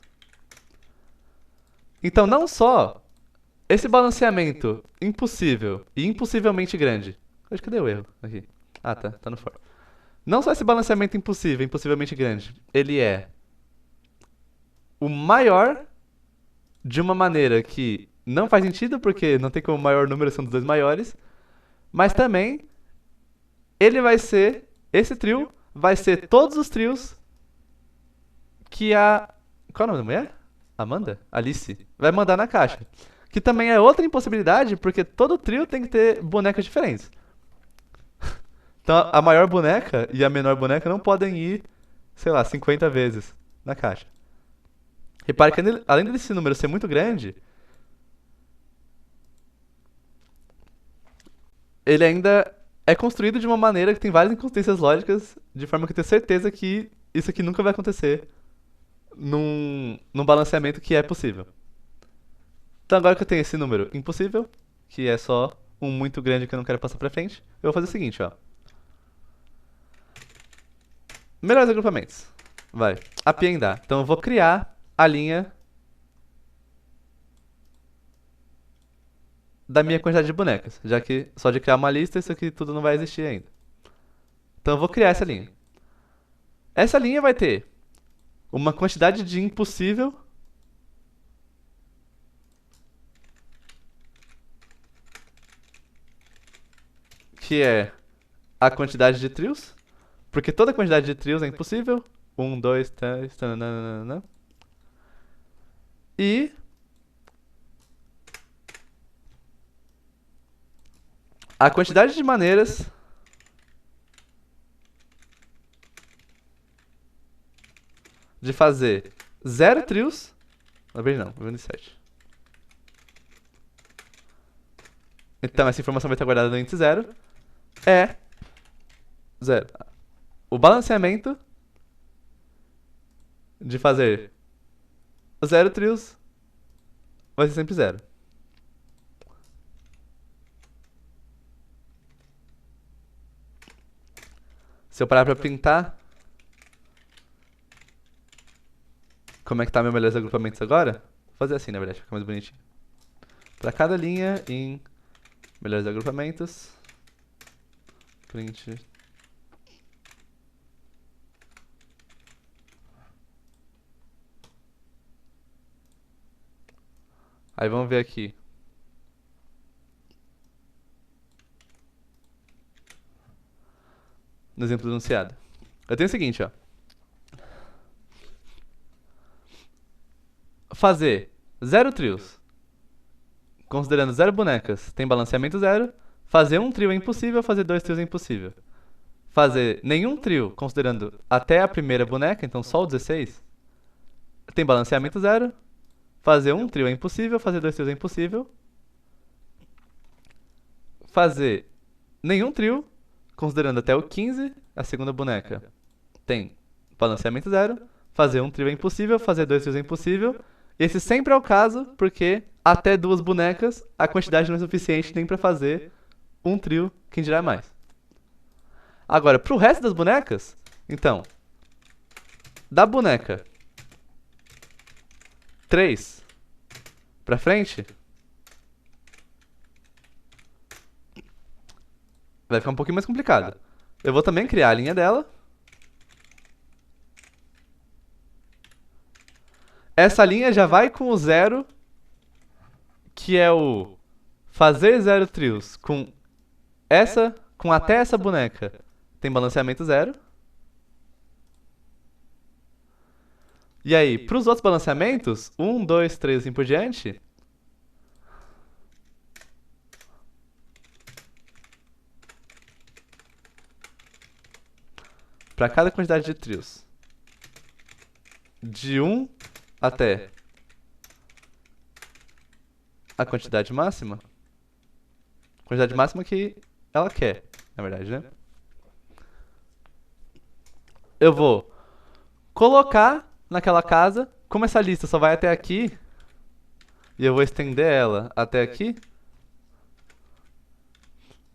Então, não só esse balanceamento impossível e impossivelmente grande. Acho que cadê o erro aqui? Ah, tá no for. Não só esse balanceamento impossível, impossivelmente grande, ele é o maior de uma maneira que não faz sentido, porque não tem como o maior número ser um dos dois maiores, mas também ele vai ser, esse trio vai ser todos os trios que a... Qual é o nome da mulher? Amanda? Alice. Vai mandar na caixa. Que também é outra impossibilidade, porque todo trio tem que ter bonecas diferentes. Então a maior boneca e a menor boneca não podem ir, sei lá, 50 vezes na caixa. Repare que além desse número ser muito grande, ele ainda é construído de uma maneira que tem várias inconsistências lógicas, de forma que eu tenho certeza que isso aqui nunca vai acontecer num balanceamento que é possível. Então agora que eu tenho esse número impossível, que é só um muito grande que eu não quero passar pra frente, eu vou fazer o seguinte, ó. Melhores agrupamentos. Vai. Apiendar. Então eu vou criar a linha da minha quantidade de bonecas, já que só de criar uma lista isso aqui tudo não vai existir ainda. Então eu vou criar essa linha. Essa linha vai ter uma quantidade de impossível que é a quantidade de trios, porque toda quantidade de trios é impossível. 1, 2, 3, tananana. E a quantidade de maneiras de fazer 0 trios. Na verdade não, 27. Então essa informação vai estar guardada no índice 0. É 0. O balanceamento de fazer 0 trios vai ser sempre 0. Se eu parar pra pintar como é que tá meus melhores agrupamentos agora, vou fazer assim, na verdade, fica mais bonitinho. Pra cada linha em melhores agrupamentos, print Aí vamos ver aqui. No exemplo enunciado. Eu tenho o seguinte, ó. Fazer 0 trios, considerando 0 bonecas, tem balanceamento 0. Fazer um trio é impossível, fazer 2 trios é impossível. Fazer nenhum trio, considerando até a primeira boneca, então só o 16, tem balanceamento 0. Fazer um trio é impossível, fazer 2 trios é impossível. Fazer nenhum trio, considerando até o 15, a segunda boneca, tem balanceamento 0. Fazer um trio é impossível, fazer 2 trios é impossível. Esse sempre é o caso, porque até 2 bonecas, a quantidade não é suficiente nem pra fazer um trio, quem dirá mais. Agora, pro resto das bonecas, então, da boneca 3 pra frente, vai ficar um pouquinho mais complicado. Eu vou também criar a linha dela. Essa linha já vai com o 0, que é o fazer 0 trios com até essa boneca. Tem balanceamento 0. E aí, pros outros balanceamentos, 1, 2, 3 assim por diante, para cada quantidade de trios, de 1 até a quantidade máxima que ela quer, na verdade, né? Eu vou colocar naquela casa, como essa lista só vai até aqui, e eu vou estender ela até aqui,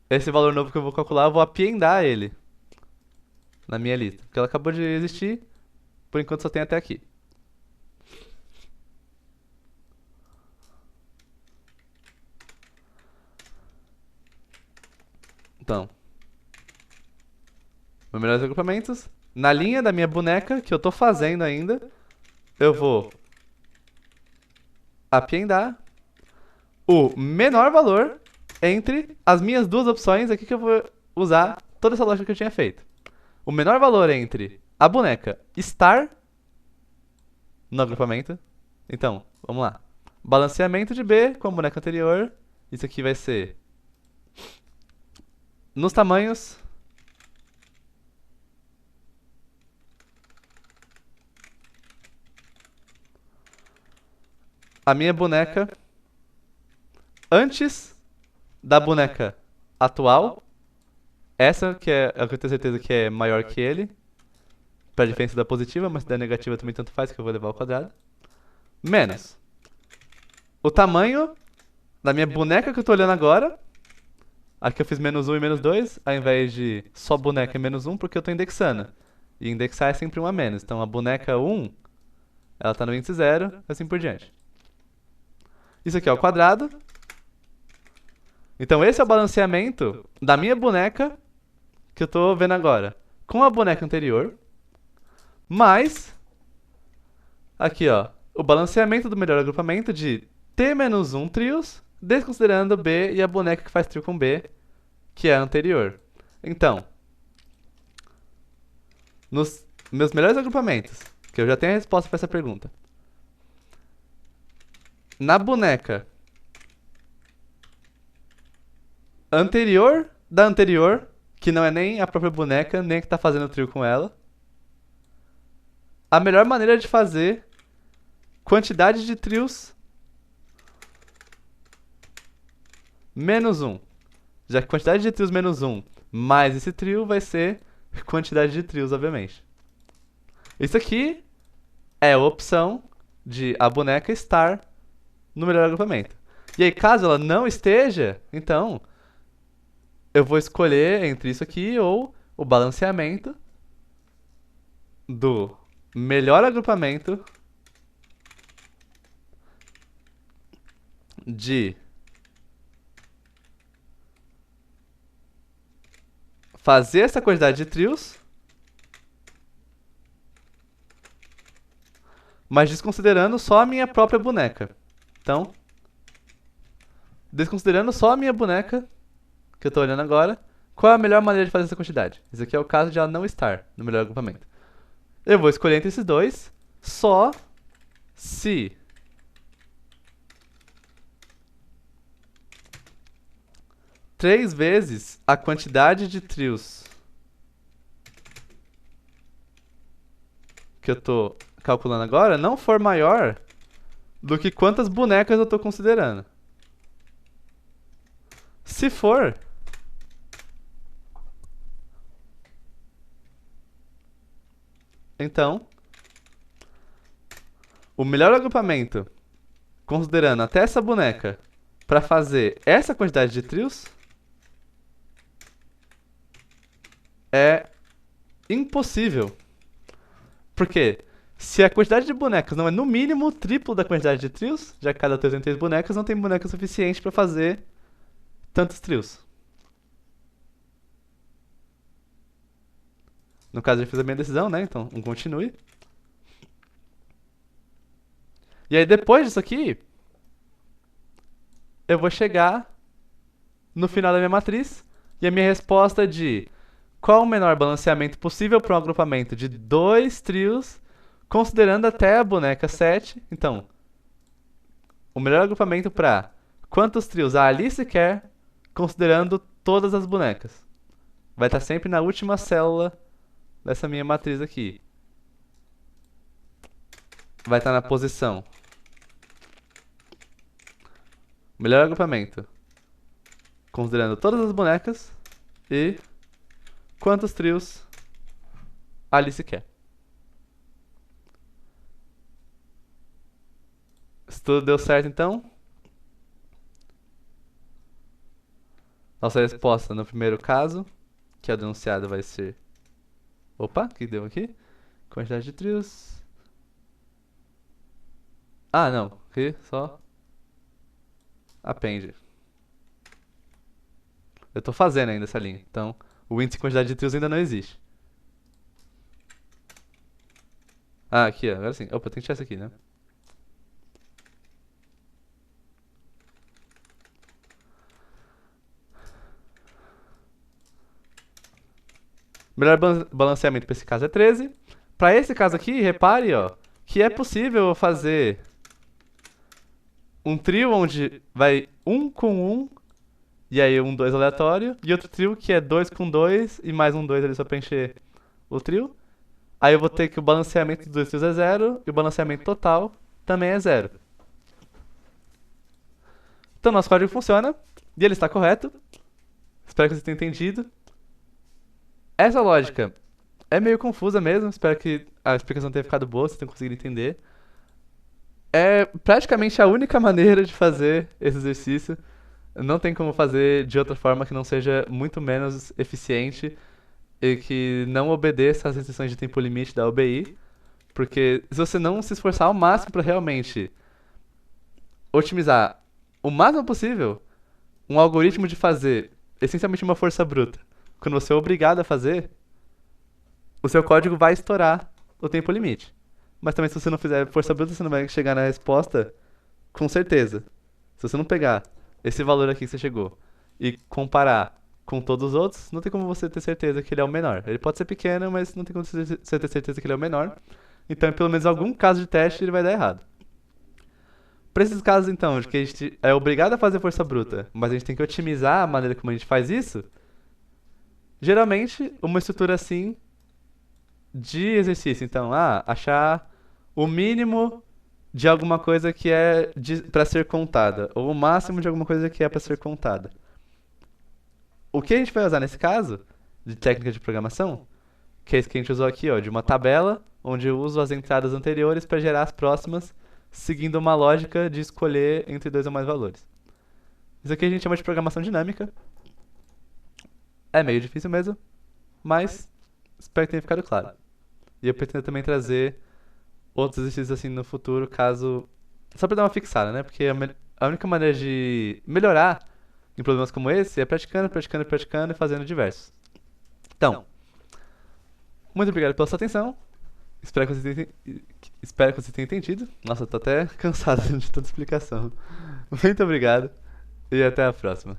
esse valor novo que eu vou calcular, eu vou apiendar ele na minha lista, porque ela acabou de existir, por enquanto só tem até aqui. Então, meus melhores agrupamentos. Na linha da minha boneca, que eu tô fazendo ainda, eu vou apiendar o menor valor entre as minhas duas opções aqui que eu vou usar toda essa lógica que eu tinha feito. O menor valor entre a boneca estar no agrupamento. Então, vamos lá. Balanceamento de B com a boneca anterior. Isso aqui vai ser nos tamanhos. A minha boneca antes da boneca atual. Essa que é a que eu tenho certeza que é maior que ele. Pra diferença da positiva, mas da negativa também tanto faz, que eu vou levar ao quadrado. Menos o tamanho da minha boneca que eu tô olhando agora. Aqui eu fiz menos 1 e menos 2, ao invés de só boneca e menos 1, porque eu tô indexando. E indexar é sempre 1 a menos. Então a boneca 1, ela tá no índice 0, assim por diante. Isso aqui é o quadrado. Então esse é o balanceamento da minha boneca que eu tô vendo agora com a boneca anterior. Mais, aqui ó, o balanceamento do melhor agrupamento de T-1 trios, desconsiderando B e a boneca que faz trio com B, que é a anterior. Então, nos meus melhores agrupamentos, que eu já tenho a resposta para essa pergunta. Na boneca anterior da anterior, que não é nem a própria boneca, nem a que tá fazendo o trio com ela, a melhor maneira de fazer quantidade de trios menos 1. Já que quantidade de trios menos 1 mais esse trio vai ser quantidade de trios, obviamente. Isso aqui é a opção de a boneca estar no melhor agrupamento. E aí, caso ela não esteja, então eu vou escolher entre isso aqui ou o balanceamento do melhor agrupamento de fazer essa quantidade de trios, mas desconsiderando só a minha própria boneca. Então, Desconsiderando só a minha boneca, que eu tô olhando agora, qual é a melhor maneira de fazer essa quantidade? Esse aqui é o caso de ela não estar no melhor agrupamento. Eu vou escolher entre esses dois, só se três vezes a quantidade de trios que eu tô calculando agora não for maior do que quantas bonecas eu tô considerando. Se for, então, o melhor agrupamento, considerando até essa boneca, para fazer essa quantidade de trios, é impossível. Porque se a quantidade de bonecas não é no mínimo o triplo da quantidade de trios, já que cada 303 bonecas não tem boneca suficiente para fazer tantos trios. No caso, eu fiz a minha decisão, né? Então, continue. E aí, depois disso aqui, eu vou chegar no final da minha matriz e a minha resposta de qual o menor balanceamento possível para um agrupamento de 2 trios, considerando até a boneca 7. Então, o melhor agrupamento para quantos trios a Alice quer, considerando todas as bonecas. Vai estar sempre na última célula dessa minha matriz aqui. Vai estar na posição. Melhor agrupamento, considerando todas as bonecas e quantos trios a Alice quer. Se tudo deu certo, então, nossa resposta no primeiro caso, que é o denunciado, vai ser... Opa, o que deu aqui? Quantidade de trios... Ah, não. Aqui só... Append. Eu tô fazendo ainda essa linha. Então, o índice de quantidade de trios ainda não existe. Ah, aqui, ó. Agora sim. Opa, tem que tirar isso aqui, né? Melhor balanceamento para esse caso é 13. Para esse caso aqui, repare, ó, que é possível fazer um trio onde vai 1 com 1 e aí 1, 2 aleatório, e outro trio que é 2 com 2 e mais um 2 ali só pra encher o trio. Aí eu vou ter que o balanceamento dos dois trios é 0 e o balanceamento total também é 0. Então nosso código funciona e ele está correto. Espero que você tenha entendido. Essa lógica é meio confusa mesmo, espero que a explicação tenha ficado boa, vocês tenham conseguido entender. É praticamente a única maneira de fazer esse exercício. Não tem como fazer de outra forma que não seja muito menos eficiente e que não obedeça às restrições de tempo limite da OBI. Porque se você não se esforçar ao máximo para realmente otimizar o máximo possível um algoritmo de fazer essencialmente uma força bruta, quando você é obrigado a fazer, o seu código vai estourar o tempo limite. Mas também se você não fizer força bruta, você não vai chegar na resposta com certeza. Se você não pegar esse valor aqui que você chegou e comparar com todos os outros, não tem como você ter certeza que ele é o menor. Ele pode ser pequeno, mas não tem como você ter certeza que ele é o menor. Então, em pelo menos algum caso de teste, ele vai dar errado. Para esses casos, então, de que a gente é obrigado a fazer força bruta, mas a gente tem que otimizar a maneira como a gente faz isso, geralmente, uma estrutura assim de exercício. Então, achar o mínimo de alguma coisa que é para ser contada, ou o máximo de alguma coisa que é para ser contada. O que a gente vai usar nesse caso, de técnica de programação, que é isso que a gente usou aqui, ó, de uma tabela, onde eu uso as entradas anteriores para gerar as próximas, seguindo uma lógica de escolher entre dois ou mais valores. Isso aqui a gente chama de programação dinâmica. É meio difícil mesmo, mas espero que tenha ficado claro. E eu pretendo também trazer outros exercícios assim no futuro, caso... Só pra dar uma fixada, né? Porque a única maneira de melhorar em problemas como esse é praticando, praticando, praticando e fazendo diversos. Então, muito obrigado pela sua atenção. Espero que você tenha entendido. Nossa, eu tô até cansado de tanta explicação. Muito obrigado E até a próxima.